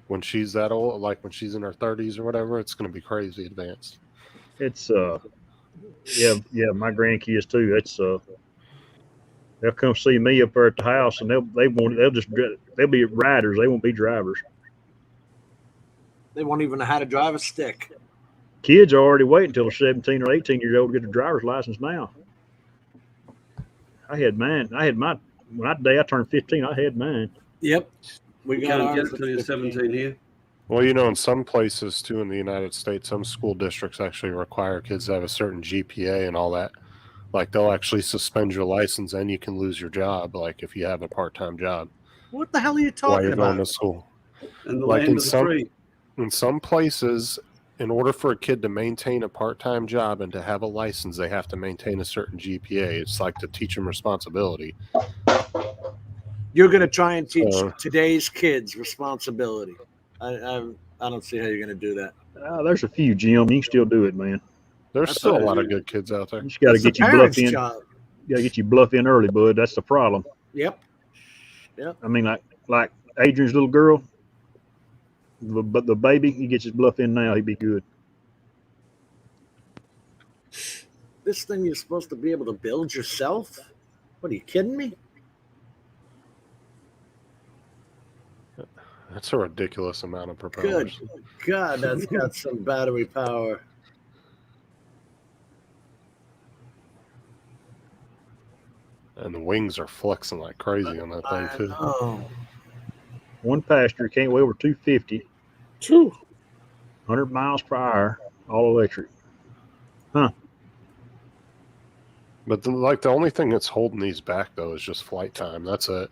[SPEAKER 2] When she's that old, like when she's in her 30s or whatever, it's going to be crazy advanced.
[SPEAKER 6] It's yeah, my grandkids too. It's they'll come see me up there at the house, and they'll be riders. They won't be drivers.
[SPEAKER 3] They won't even know how to drive a stick.
[SPEAKER 6] Kids are already waiting until they're 17 or 18 years old to get a driver's license now. I had mine. When I turned 15, I had mine.
[SPEAKER 3] Yep. We got
[SPEAKER 5] Can't get
[SPEAKER 3] ours
[SPEAKER 5] it till you're 17 here.
[SPEAKER 2] Well, you know, in some places too in the United States, some school districts actually require kids to have a certain GPA and all that. Like they'll actually suspend your license and you can lose your job, like if you have a part-time job.
[SPEAKER 3] What the hell are you
[SPEAKER 2] while
[SPEAKER 3] talking
[SPEAKER 2] you're
[SPEAKER 3] about?
[SPEAKER 2] going to school.
[SPEAKER 5] And the
[SPEAKER 2] Like
[SPEAKER 5] land of the free.
[SPEAKER 2] in some places, in order for a kid to maintain a part-time job and to have a license, they have to maintain a certain GPA. It's like to teach them responsibility.
[SPEAKER 3] You're going to try and teach today's kids responsibility. I don't see how you're going to do that.
[SPEAKER 6] There's a few, Jim. You can still do it, man.
[SPEAKER 2] There's still a lot of good kids out there.
[SPEAKER 6] You just got to
[SPEAKER 3] That's
[SPEAKER 6] get
[SPEAKER 3] the
[SPEAKER 6] your bluff
[SPEAKER 3] parents'
[SPEAKER 6] in.
[SPEAKER 3] job.
[SPEAKER 6] You got to get your bluff in early, bud. That's the problem.
[SPEAKER 3] Yep.
[SPEAKER 6] I mean, like Adrian's little girl, but the baby, he gets his bluff in now, he'd be good.
[SPEAKER 3] This thing you're supposed to be able to build yourself? What, are you kidding me?
[SPEAKER 2] That's a ridiculous amount of
[SPEAKER 3] Good
[SPEAKER 2] propellers.
[SPEAKER 3] God, that's got some battery power.
[SPEAKER 2] And the wings are flexing like crazy on that thing too.
[SPEAKER 3] Oh,
[SPEAKER 6] One passenger can't weigh over 250,
[SPEAKER 11] True.
[SPEAKER 6] 100 miles per hour, all electric.
[SPEAKER 2] But the only thing that's holding these back though is just flight time. That's it.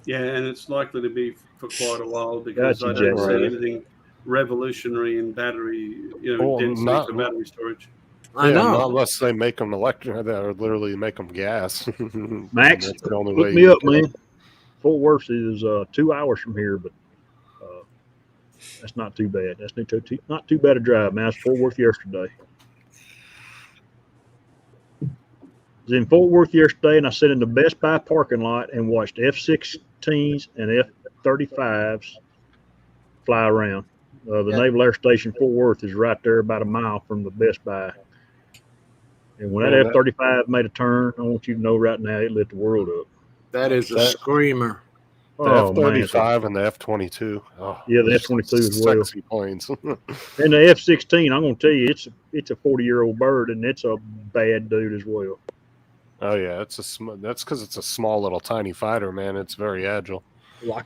[SPEAKER 5] Yeah, and it's likely to be for quite a while because
[SPEAKER 6] Gotcha,
[SPEAKER 5] I don't
[SPEAKER 6] Jack.
[SPEAKER 5] see anything revolutionary in battery, density for battery storage.
[SPEAKER 3] I know.
[SPEAKER 2] Not unless they make them electric, or literally make them gas.
[SPEAKER 6] Max,
[SPEAKER 2] That's the only
[SPEAKER 6] look
[SPEAKER 2] way
[SPEAKER 6] me
[SPEAKER 2] you
[SPEAKER 6] up,
[SPEAKER 2] can-
[SPEAKER 6] man. Fort Worth is 2 hours from here, but that's not too bad. That's not too bad a drive, man. I was in Fort Worth yesterday. I was in Fort Worth yesterday, and I sat in the Best Buy parking lot and watched F-16s and F-35s fly around. The Naval Air Station Fort Worth is right there about a mile from the Best Buy. And when that F-35 made a turn, I want you to know right now, it lit the world up.
[SPEAKER 3] That is a screamer.
[SPEAKER 2] The
[SPEAKER 6] Oh, man.
[SPEAKER 2] F-35 and the F-22. Oh,
[SPEAKER 6] Yeah, the F-22 as well.
[SPEAKER 2] Sexy planes.
[SPEAKER 6] And the F-16, I'm going to tell you, it's a 40-year-old bird, and it's a bad dude as well.
[SPEAKER 2] Oh yeah, that's because it's a small little tiny fighter, man. It's very agile.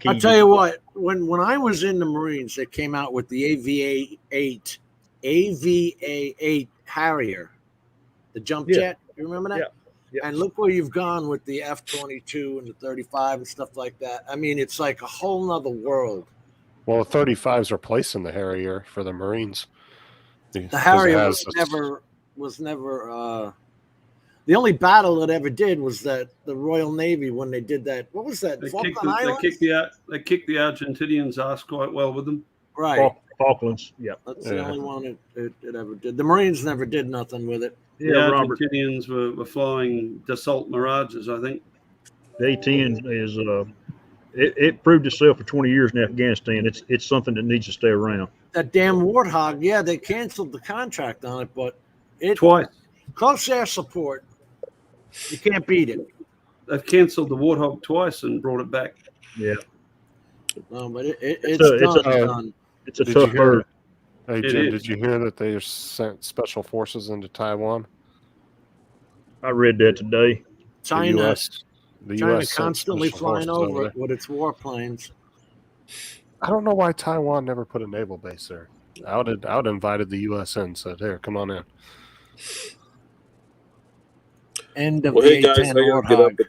[SPEAKER 3] I'll tell you what, when I was in the Marines, they came out with the AVA-8 Harrier, the jump jet. You remember that?
[SPEAKER 6] Yeah.
[SPEAKER 3] And look where you've gone with the F-22 and the 35 and stuff like that. I mean, it's like a whole nother world.
[SPEAKER 2] Well, the 35s are placing the Harrier for the Marines.
[SPEAKER 3] The Harrier was never the only battle it ever did was that the Royal Navy, when they did that, what was that?
[SPEAKER 5] They
[SPEAKER 3] Falkland
[SPEAKER 5] kicked
[SPEAKER 3] Islands?
[SPEAKER 5] they kicked the Argentinians' ass quite well with them.
[SPEAKER 3] Right.
[SPEAKER 6] Falklands, yeah.
[SPEAKER 3] That's the only one it ever did. The Marines never did nothing with it.
[SPEAKER 6] Yeah,
[SPEAKER 5] the
[SPEAKER 6] Robert.
[SPEAKER 5] Argentinians were flying Dassault Mirages, I think.
[SPEAKER 6] The A-10 is it proved itself for 20 years in Afghanistan. It's something that needs to stay around.
[SPEAKER 3] That damn Warthog, yeah, they canceled the contract on it, but it
[SPEAKER 5] Twice.
[SPEAKER 3] close air support, you can't beat it.
[SPEAKER 5] They've cancelled the Warthog twice and brought it back.
[SPEAKER 6] Yeah,
[SPEAKER 3] No, but it's
[SPEAKER 6] it's
[SPEAKER 3] done.
[SPEAKER 6] it's a
[SPEAKER 2] Did
[SPEAKER 6] tough
[SPEAKER 2] you hear?
[SPEAKER 6] bird.
[SPEAKER 2] Hey
[SPEAKER 5] It
[SPEAKER 2] Jim,
[SPEAKER 5] is.
[SPEAKER 2] did you hear that they sent special forces into Taiwan?
[SPEAKER 6] I read that today.
[SPEAKER 3] China,
[SPEAKER 2] The
[SPEAKER 3] China
[SPEAKER 2] U.S. sent
[SPEAKER 3] constantly
[SPEAKER 2] special
[SPEAKER 3] flying
[SPEAKER 2] forces
[SPEAKER 3] over
[SPEAKER 2] there.
[SPEAKER 3] it with its warplanes.
[SPEAKER 2] I don't know why Taiwan never put a naval base there. I would invited the U.S. in, said, "Here, come on in."
[SPEAKER 3] End of
[SPEAKER 4] Well,
[SPEAKER 3] the
[SPEAKER 4] hey guys, I
[SPEAKER 3] A-10
[SPEAKER 4] gotta get up
[SPEAKER 3] Warthog.
[SPEAKER 4] at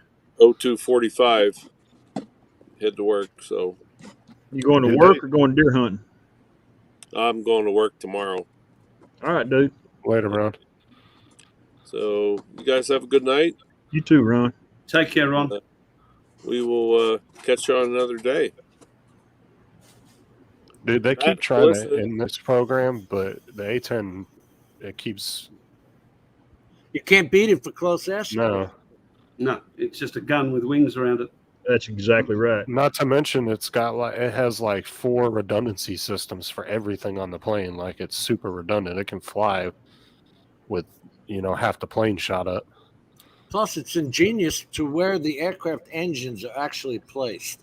[SPEAKER 4] 02:45. Head to work, so
[SPEAKER 6] You going to
[SPEAKER 2] Did
[SPEAKER 6] work
[SPEAKER 2] they-
[SPEAKER 6] or going deer hunting?
[SPEAKER 4] I'm going to work tomorrow.
[SPEAKER 6] All right, dude.
[SPEAKER 2] Wait around.
[SPEAKER 4] So you guys have a good night.
[SPEAKER 6] You too, Ron.
[SPEAKER 5] Take care, Ron.
[SPEAKER 4] We will catch you on another day.
[SPEAKER 2] Dude, they keep
[SPEAKER 4] Matt,
[SPEAKER 2] trying
[SPEAKER 4] Melissa.
[SPEAKER 2] to in this program, but the A-10 it keeps
[SPEAKER 3] You can't beat it for close air support.
[SPEAKER 2] no.
[SPEAKER 5] No, it's just a gun with wings around it.
[SPEAKER 6] That's exactly right.
[SPEAKER 2] Not to mention it has like 4 redundancy systems for everything on the plane. Like it's super redundant. It can fly with half the plane shot up.
[SPEAKER 3] Plus, it's ingenious to where the aircraft engines are actually placed.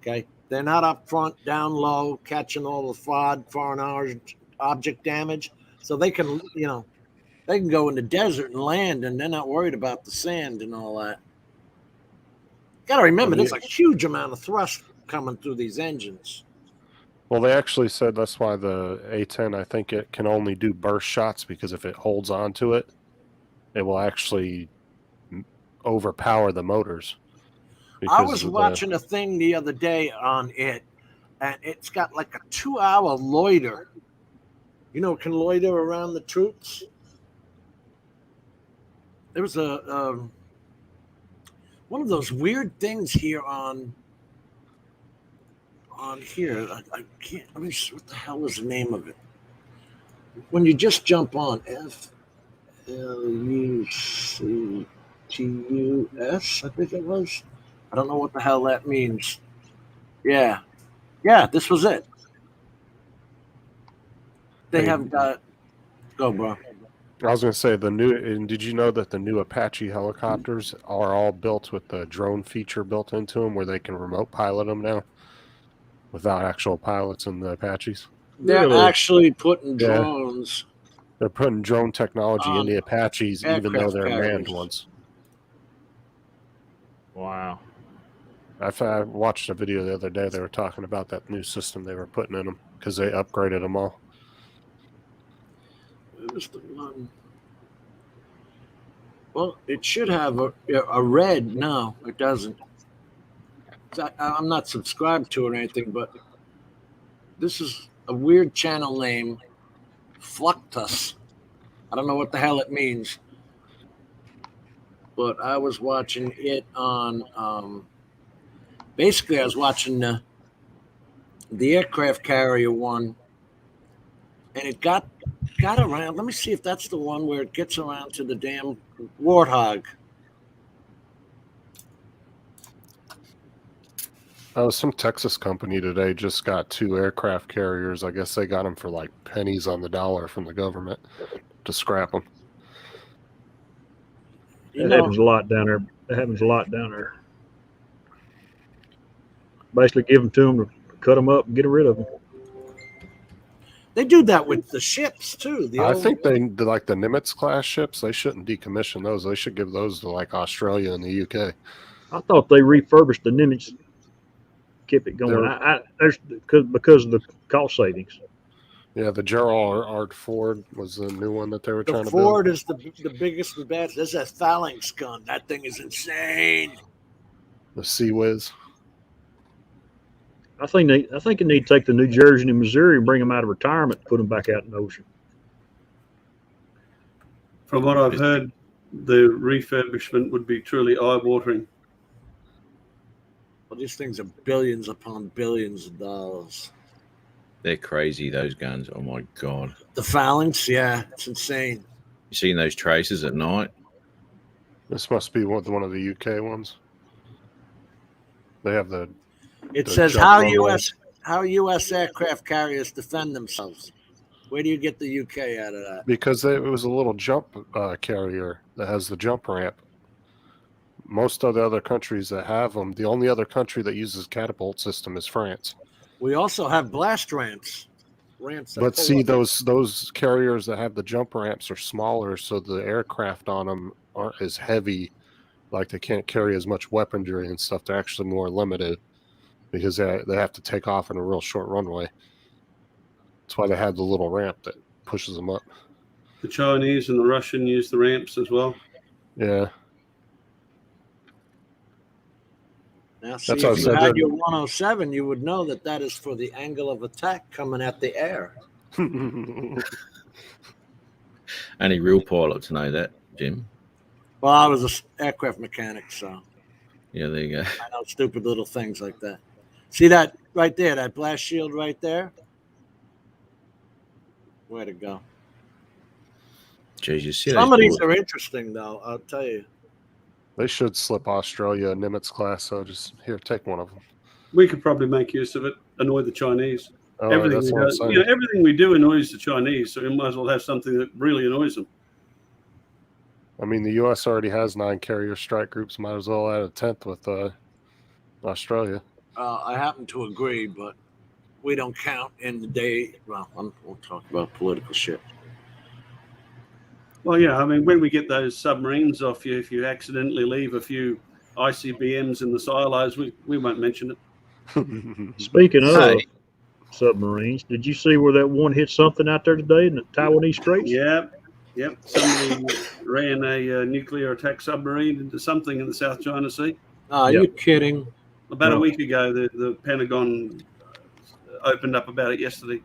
[SPEAKER 3] Okay, they're not up front, down low, catching all the foreign object damage. So they can, they can go in the desert and land, and they're not worried about the sand and all that. Got to remember, there's a huge amount of thrust coming through these engines.
[SPEAKER 2] Well, they actually said that's why the A-10, I think it can only do burst shots because if it holds on to it, it will actually overpower the motors.
[SPEAKER 3] I was watching a thing the other day on it, and it's got like a 2-hour loiter. It can loiter around the troops. There was a one of those weird things here on here. I can't. Let me see, what the hell is the name of it? When you just jump on FLUCTUS, I think it was. I don't know what the hell that means. Yeah, this was it. They have got. Go, bro.
[SPEAKER 2] I was going to say and did you know that the new Apache helicopters are all built with the drone feature built into them where they can remote pilot them now without actual pilots in the Apaches?
[SPEAKER 3] They're
[SPEAKER 6] Really?
[SPEAKER 3] actually putting
[SPEAKER 2] Yeah.
[SPEAKER 3] drones.
[SPEAKER 2] They're putting drone technology in the Apaches even though
[SPEAKER 3] aircraft
[SPEAKER 2] they're manned
[SPEAKER 3] carriers.
[SPEAKER 2] ones.
[SPEAKER 6] Wow.
[SPEAKER 2] I watched a video the other day. They were talking about that new system they were putting in them because they upgraded them all.
[SPEAKER 3] Where's the one? Well, it should have a red. No, it doesn't. I'm not subscribed to it or anything, but this is a weird channel name, Fluctus. I don't know what the hell it means, but I was watching it on. Basically, I was watching the aircraft carrier one, and it got around. Let me see if that's the one where it gets around to the damn Warthog.
[SPEAKER 2] Some Texas company today just got 2 aircraft carriers. I guess they got them for like pennies on the dollar from the government to scrap them.
[SPEAKER 3] You
[SPEAKER 6] That
[SPEAKER 3] know,
[SPEAKER 6] happens a lot down there. That happens a lot down there. Basically, give them to them to cut them up and get rid of them.
[SPEAKER 3] they do that with the ships too.
[SPEAKER 2] I think they like the Nimitz class ships. They shouldn't decommission those. They should give those to like Australia and the UK.
[SPEAKER 6] I thought they refurbished the Nimitz, kept it going. There's because of the cost savings.
[SPEAKER 2] Yeah, the Gerald Ford was the new one that they were trying
[SPEAKER 3] The
[SPEAKER 2] to build.
[SPEAKER 3] Ford is the biggest and best. There's that phalanx gun. That thing is insane.
[SPEAKER 2] The Sea Whiz.
[SPEAKER 6] I think you need to take the New Jersey and Missouri and bring them out of retirement and put them back out in the ocean.
[SPEAKER 5] From what I've heard, the refurbishment would be truly eye-watering.
[SPEAKER 3] Well, these things are billions upon billions of dollars.
[SPEAKER 1] They're crazy, those guns. Oh my god.
[SPEAKER 3] The phalanx, yeah, it's insane.
[SPEAKER 1] You seen those traces at night?
[SPEAKER 2] This must be one of the UK ones. They have the.
[SPEAKER 3] It
[SPEAKER 2] the
[SPEAKER 3] says
[SPEAKER 2] jump
[SPEAKER 3] how
[SPEAKER 2] runway.
[SPEAKER 3] U.S. aircraft carriers defend themselves. Where do you get the UK out of that?
[SPEAKER 2] Because it was a little jump carrier that has the jump ramp. Most of the other countries that have them, the only other country that uses catapult system is France.
[SPEAKER 3] We also have blast ramps. Ramps. that
[SPEAKER 2] But
[SPEAKER 3] pull
[SPEAKER 2] see,
[SPEAKER 3] up.
[SPEAKER 2] those carriers that have the jump ramps are smaller, so the aircraft on them aren't as heavy. Like they can't carry as much weaponry and stuff. They're actually more limited because they have to take off in a real short runway. That's why they have the little ramp that pushes them up.
[SPEAKER 5] The Chinese and the Russian use the ramps as well.
[SPEAKER 2] Yeah.
[SPEAKER 3] Now, see,
[SPEAKER 2] That's what I
[SPEAKER 3] if you
[SPEAKER 2] said
[SPEAKER 3] had
[SPEAKER 2] there.
[SPEAKER 3] your 107, you would know that that is for the angle of attack coming at the air.
[SPEAKER 1] Only real pilots know that, Jim.
[SPEAKER 3] Well, I was an aircraft mechanic, so
[SPEAKER 1] Yeah, there you go.
[SPEAKER 3] I know stupid little things like that. See that right there, that blast shield right there? Way to go.
[SPEAKER 1] Jeez, you see
[SPEAKER 3] Some
[SPEAKER 1] those
[SPEAKER 3] of these
[SPEAKER 1] bullets?
[SPEAKER 3] are interesting, though, I'll tell you.
[SPEAKER 2] They should slip Australia a Nimitz class, so just here, take one of them.
[SPEAKER 5] We could probably make use of it, annoy the Chinese.
[SPEAKER 2] Oh,
[SPEAKER 5] everything,
[SPEAKER 2] that's
[SPEAKER 5] we
[SPEAKER 2] what I'm
[SPEAKER 5] do,
[SPEAKER 2] saying.
[SPEAKER 5] you know, everything we do annoys the Chinese, so we might as well have something that really annoys them.
[SPEAKER 2] I mean, the U.S. already has 9 carrier strike groups. Might as well add a 10th with Australia.
[SPEAKER 3] I happen to agree, but we don't count in the day. Well, we'll talk about political shit.
[SPEAKER 5] Well, yeah, I mean, when we get those submarines off you, if you accidentally leave a few ICBMs in the silos, we won't mention it.
[SPEAKER 6] Speaking of
[SPEAKER 1] Hey.
[SPEAKER 6] submarines, did you see where that one hit something out there today in the Taiwanese Straits?
[SPEAKER 5] Yep. Somebody ran a nuclear attack submarine into something in the South China Sea.
[SPEAKER 3] Are
[SPEAKER 6] Yep.
[SPEAKER 3] you kidding?
[SPEAKER 5] About a
[SPEAKER 6] No.
[SPEAKER 5] week ago, the Pentagon opened up about it yesterday.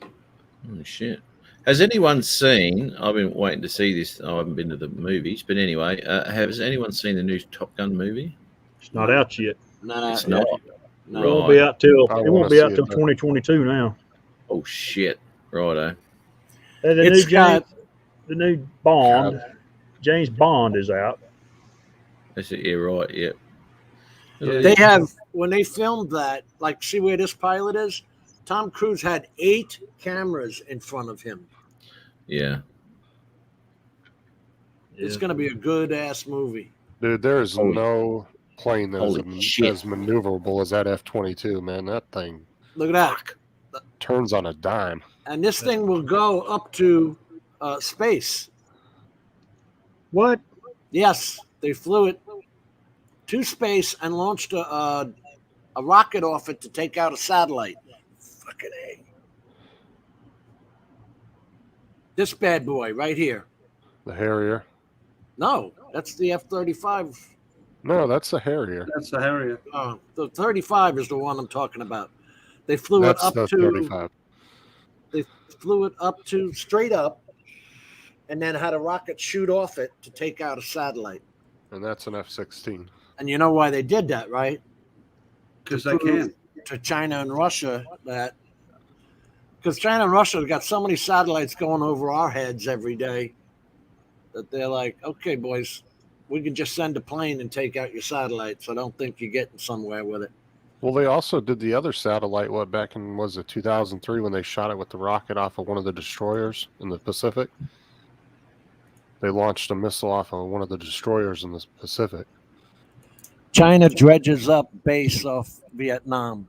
[SPEAKER 1] Oh, shit. Has anyone seen? I've been waiting to see this. I haven't been to the movies, but anyway, has anyone seen the new Top Gun movie?
[SPEAKER 6] It's not out yet.
[SPEAKER 3] Not
[SPEAKER 1] It's
[SPEAKER 3] out
[SPEAKER 1] not.
[SPEAKER 3] yet. No.
[SPEAKER 6] It won't be out till
[SPEAKER 2] I
[SPEAKER 6] it
[SPEAKER 2] wanna
[SPEAKER 6] won't be
[SPEAKER 2] see
[SPEAKER 6] out
[SPEAKER 2] it,
[SPEAKER 6] till
[SPEAKER 2] though.
[SPEAKER 6] 2022 now.
[SPEAKER 1] Oh shit! Righto.
[SPEAKER 6] And the
[SPEAKER 3] It's
[SPEAKER 6] new
[SPEAKER 3] got-
[SPEAKER 6] the new Bond, James Bond is out.
[SPEAKER 1] That's it. Yeah, right. Yeah.
[SPEAKER 3] They have, when they filmed that, like, see where this pilot is? Tom Cruise had 8 cameras in front of him.
[SPEAKER 1] Yeah.
[SPEAKER 3] It's going to be a good ass movie.
[SPEAKER 2] Dude, there is
[SPEAKER 1] Holy-
[SPEAKER 2] no plane that is
[SPEAKER 1] holy shit.
[SPEAKER 2] as maneuverable as that F-22, man. That thing
[SPEAKER 3] Look at that.
[SPEAKER 2] turns on a dime.
[SPEAKER 3] And this thing will go up to space.
[SPEAKER 6] What?
[SPEAKER 3] Yes, they flew it to space and launched a rocket off it to take out a satellite. Fucking A. This bad boy right here.
[SPEAKER 2] The Harrier.
[SPEAKER 3] No, that's the F-35.
[SPEAKER 2] No, that's the Harrier.
[SPEAKER 5] That's the Harrier.
[SPEAKER 3] The 35 is the one I'm talking about. They flew
[SPEAKER 2] That's
[SPEAKER 3] it up
[SPEAKER 2] the
[SPEAKER 3] to
[SPEAKER 2] 35.
[SPEAKER 3] They flew it up to straight up, and then had a rocket shoot off it to take out a satellite.
[SPEAKER 2] And that's an F-16.
[SPEAKER 3] And you know why they did that, right?
[SPEAKER 5] Because they can.
[SPEAKER 3] To China and Russia, that because China and Russia have got so many satellites going over our heads every day that they're like, okay, boys, we can just send a plane and take out your satellites. I don't think you're getting somewhere with it.
[SPEAKER 2] Well, they also did the other satellite, back in, was it 2003 when they shot it with the rocket off of one of the destroyers in the Pacific? They launched a missile off of one of the destroyers in the Pacific.
[SPEAKER 3] China dredges up base off Vietnam.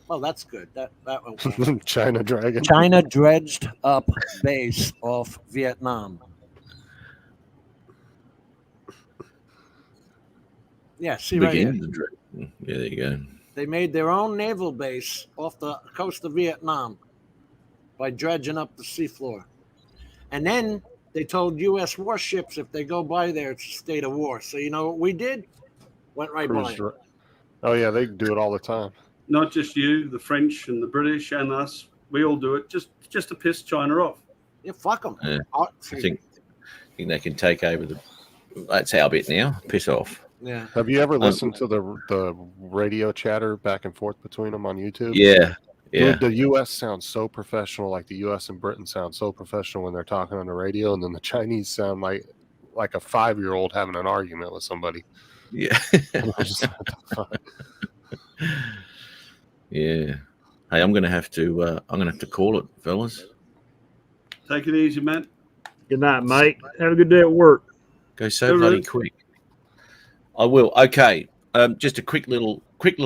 [SPEAKER 3] Well, that's good. That went well.
[SPEAKER 2] China Dragon.
[SPEAKER 3] China dredged up base off Vietnam. Yeah, see right here.
[SPEAKER 1] Begin the dream. Yeah, there you go.
[SPEAKER 3] They made their own naval base off the coast of Vietnam by dredging up the seafloor. And then they told U.S. warships if they go by there, it's a state of war. So you know what we did? Went right by
[SPEAKER 2] Cruised
[SPEAKER 3] them.
[SPEAKER 2] Oh, yeah, they do it all the time.
[SPEAKER 5] Not just you, the French and the British and us. We all do it just to piss China off.
[SPEAKER 3] Yeah, fuck them.
[SPEAKER 1] Yeah. I think they can take over the. That's our bit now. Piss off.
[SPEAKER 3] Yeah.
[SPEAKER 2] Have you ever listened to the radio chatter back and forth between them on YouTube?
[SPEAKER 1] Yeah. Yeah.
[SPEAKER 2] Dude, the U.S. sounds so professional. Like the U.S. and Britain sound so professional when they're talking on the radio, and then the Chinese sound like a 5-year-old having an argument with somebody.
[SPEAKER 1] Yeah. Yeah. Hey, I'm gonna have to call it, fellas.
[SPEAKER 5] Take it easy, man.
[SPEAKER 6] Good night, mate. Have a good day at work.
[SPEAKER 1] Go so bloody quick. I will. Okay. Just a quick little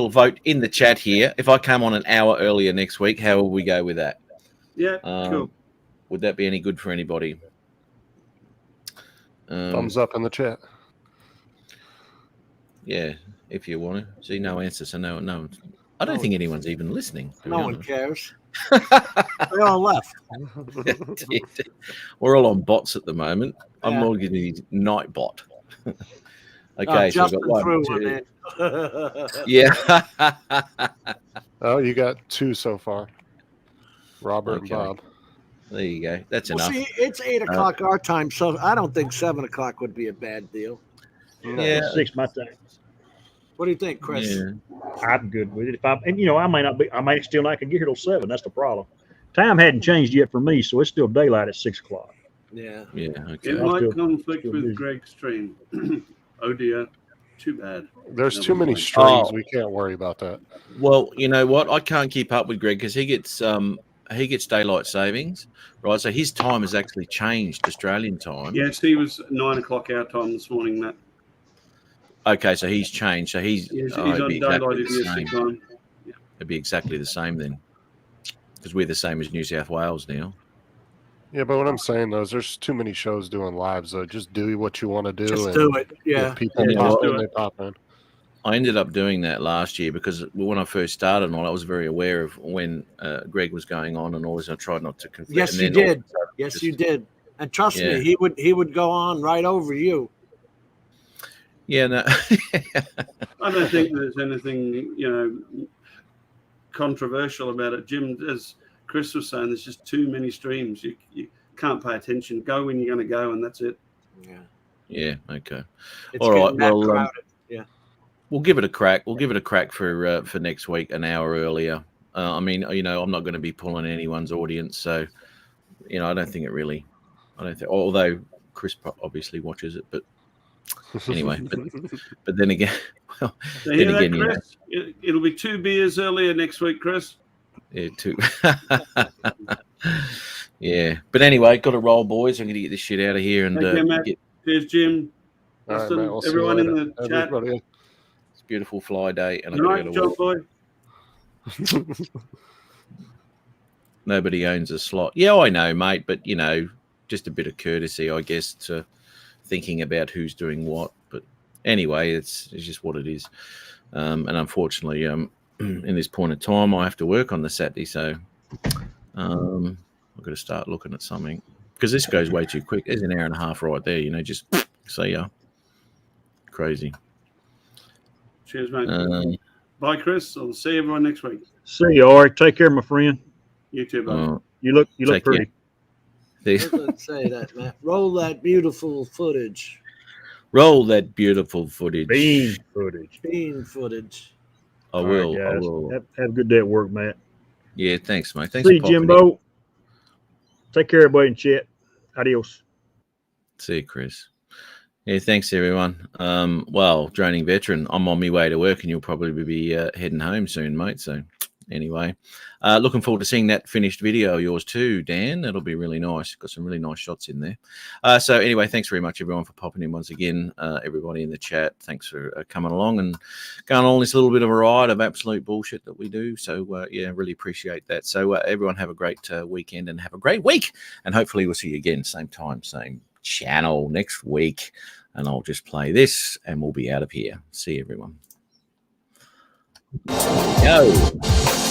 [SPEAKER 1] vote in the chat here. If I come on an hour earlier next week, how will we go with that?
[SPEAKER 5] Yeah, cool.
[SPEAKER 1] Would that be any good for anybody?
[SPEAKER 2] Thumbs up in the chat.
[SPEAKER 1] Yeah, if you want to. See, no answer, so no. I don't think anyone's even listening.
[SPEAKER 3] No one cares. They all left.
[SPEAKER 1] We're all on bots at the moment. I'm
[SPEAKER 3] Yeah.
[SPEAKER 1] more getting the night bot. Okay, so I've got one, two. Yeah.
[SPEAKER 2] Oh, you got 2 so far. Robert and
[SPEAKER 1] Okay.
[SPEAKER 2] Bob.
[SPEAKER 1] There you go. That's
[SPEAKER 3] Well,
[SPEAKER 1] enough.
[SPEAKER 3] see, it's 8 o'clock our time, so I don't think 7 o'clock would be a bad deal.
[SPEAKER 1] Yeah.
[SPEAKER 6] 6 my time.
[SPEAKER 3] What do you think, Chris?
[SPEAKER 1] Yeah.
[SPEAKER 6] I'm good with it. I might still not can get here till 7. That's the problem. Time hadn't changed yet for me, so it's still daylight at 6 o'clock.
[SPEAKER 3] Yeah.
[SPEAKER 1] Yeah. Okay.
[SPEAKER 5] It
[SPEAKER 6] I'll
[SPEAKER 5] might
[SPEAKER 6] still-
[SPEAKER 5] conflict
[SPEAKER 6] still
[SPEAKER 5] with
[SPEAKER 6] busy.
[SPEAKER 5] Greg's stream. Oh dear. Too bad.
[SPEAKER 2] There's
[SPEAKER 5] No,
[SPEAKER 2] too
[SPEAKER 5] we
[SPEAKER 2] many
[SPEAKER 5] won't.
[SPEAKER 2] streams.
[SPEAKER 1] Oh.
[SPEAKER 2] We can't worry about that.
[SPEAKER 1] Well, you know what? I can't keep up with Greg because he gets daylight savings, right? So his time has actually changed Australian time.
[SPEAKER 5] Yes, he was 9 o'clock our time this morning, Matt.
[SPEAKER 1] Okay, so he's changed. So he's
[SPEAKER 5] He's
[SPEAKER 1] oh,
[SPEAKER 5] on
[SPEAKER 1] it'd be
[SPEAKER 5] daylight
[SPEAKER 1] exactly the
[SPEAKER 5] Eastern
[SPEAKER 1] same.
[SPEAKER 5] time.
[SPEAKER 1] It'd be exactly the same then, because we're the same as New South Wales now.
[SPEAKER 2] Yeah, but what I'm saying though is there's too many shows doing lives. So just do what you want to do.
[SPEAKER 3] Just
[SPEAKER 2] and
[SPEAKER 3] do it.
[SPEAKER 2] if
[SPEAKER 3] Yeah.
[SPEAKER 2] people
[SPEAKER 1] Yeah,
[SPEAKER 2] pop
[SPEAKER 1] well-
[SPEAKER 2] in, they pop in.
[SPEAKER 1] I ended up doing that last year because when I first started on, I was very aware of when Greg was going on, and always I tried not to conflict.
[SPEAKER 3] Yes,
[SPEAKER 1] and
[SPEAKER 3] you
[SPEAKER 1] then all of
[SPEAKER 3] did.
[SPEAKER 1] a sudden
[SPEAKER 3] Yes,
[SPEAKER 1] just-
[SPEAKER 3] you did. And trust
[SPEAKER 1] Yeah.
[SPEAKER 3] me, he would go on right over you.
[SPEAKER 1] Yeah, no.
[SPEAKER 5] I don't think there's anything, controversial about it. Jim, as Chris was saying, there's just too many streams. You can't pay attention. Go when you're going to go, and that's it.
[SPEAKER 3] Yeah.
[SPEAKER 1] Yeah. Okay.
[SPEAKER 3] It's
[SPEAKER 1] All right.
[SPEAKER 3] getting that
[SPEAKER 1] Well,
[SPEAKER 3] crowded. Yeah.
[SPEAKER 1] we'll give it a crack. We'll give it a crack for next week, an hour earlier. I mean, I'm not going to be pulling anyone's audience, so I don't think it really. I don't think. Although Chris obviously watches it, but anyway. But then again, well,
[SPEAKER 5] So hear
[SPEAKER 1] then
[SPEAKER 5] that,
[SPEAKER 1] again,
[SPEAKER 5] Chris? It'll be 2 beers earlier next week, Chris.
[SPEAKER 1] Yeah, too. Yeah, but anyway, got to roll, boys. I'm going to get this shit out of here and
[SPEAKER 5] Okay, Matt.
[SPEAKER 1] get
[SPEAKER 5] Cheers, Jim.
[SPEAKER 2] All right,
[SPEAKER 5] Austin,
[SPEAKER 2] Matt, we'll see you
[SPEAKER 5] everyone in
[SPEAKER 2] later.
[SPEAKER 5] the chat.
[SPEAKER 2] Everybody.
[SPEAKER 1] this beautiful fly day, and I
[SPEAKER 5] Good
[SPEAKER 1] got to
[SPEAKER 5] night,
[SPEAKER 1] go to
[SPEAKER 5] John
[SPEAKER 1] work.
[SPEAKER 5] Boy.
[SPEAKER 1] Nobody owns a slot. Yeah, I know, mate, but just a bit of courtesy, I guess, to thinking about who's doing what. But anyway, it's just what it is. And unfortunately, in this point of time, I have to work on the Saturday, so I've got to start looking at something because this goes way too quick. There's an hour and a half right there, just see ya. Crazy.
[SPEAKER 5] Cheers, mate. Bye, Chris. I'll see everyone next week.
[SPEAKER 6] See you, all right. Take care, my friend.
[SPEAKER 5] You too, buddy.
[SPEAKER 6] You look
[SPEAKER 1] Take care.
[SPEAKER 6] pretty.
[SPEAKER 3] Doesn't say that, Matt. Roll that beautiful footage.
[SPEAKER 1] Roll that beautiful footage.
[SPEAKER 6] Bean footage.
[SPEAKER 3] Bean footage.
[SPEAKER 1] I
[SPEAKER 6] All
[SPEAKER 1] will.
[SPEAKER 6] right,
[SPEAKER 1] I
[SPEAKER 6] guys.
[SPEAKER 1] will.
[SPEAKER 6] Have a good day at work, Matt.
[SPEAKER 1] Yeah, thanks, mate. Thanks
[SPEAKER 6] See you,
[SPEAKER 1] for popping in.
[SPEAKER 6] Jimbo. Take care, everybody, in chat. Adios.
[SPEAKER 1] See you, Chris. Yeah, thanks, everyone. Well, draining veteran, I'm on my way to work, and you'll probably be heading home soon, mate. So, anyway, looking forward to seeing that finished video of yours too, Dan. That'll be really nice. Got some really nice shots in there. So, anyway, thanks very much, everyone, for popping in once again. Everybody in the chat, thanks for coming along and going on this little bit of a ride of absolute bullshit that we do. So, yeah, really appreciate that. So, everyone, have a great weekend and have a great week. And hopefully, we'll see you again, same time, same channel next week. And I'll just play this and we'll be out of here. See you, everyone. Go.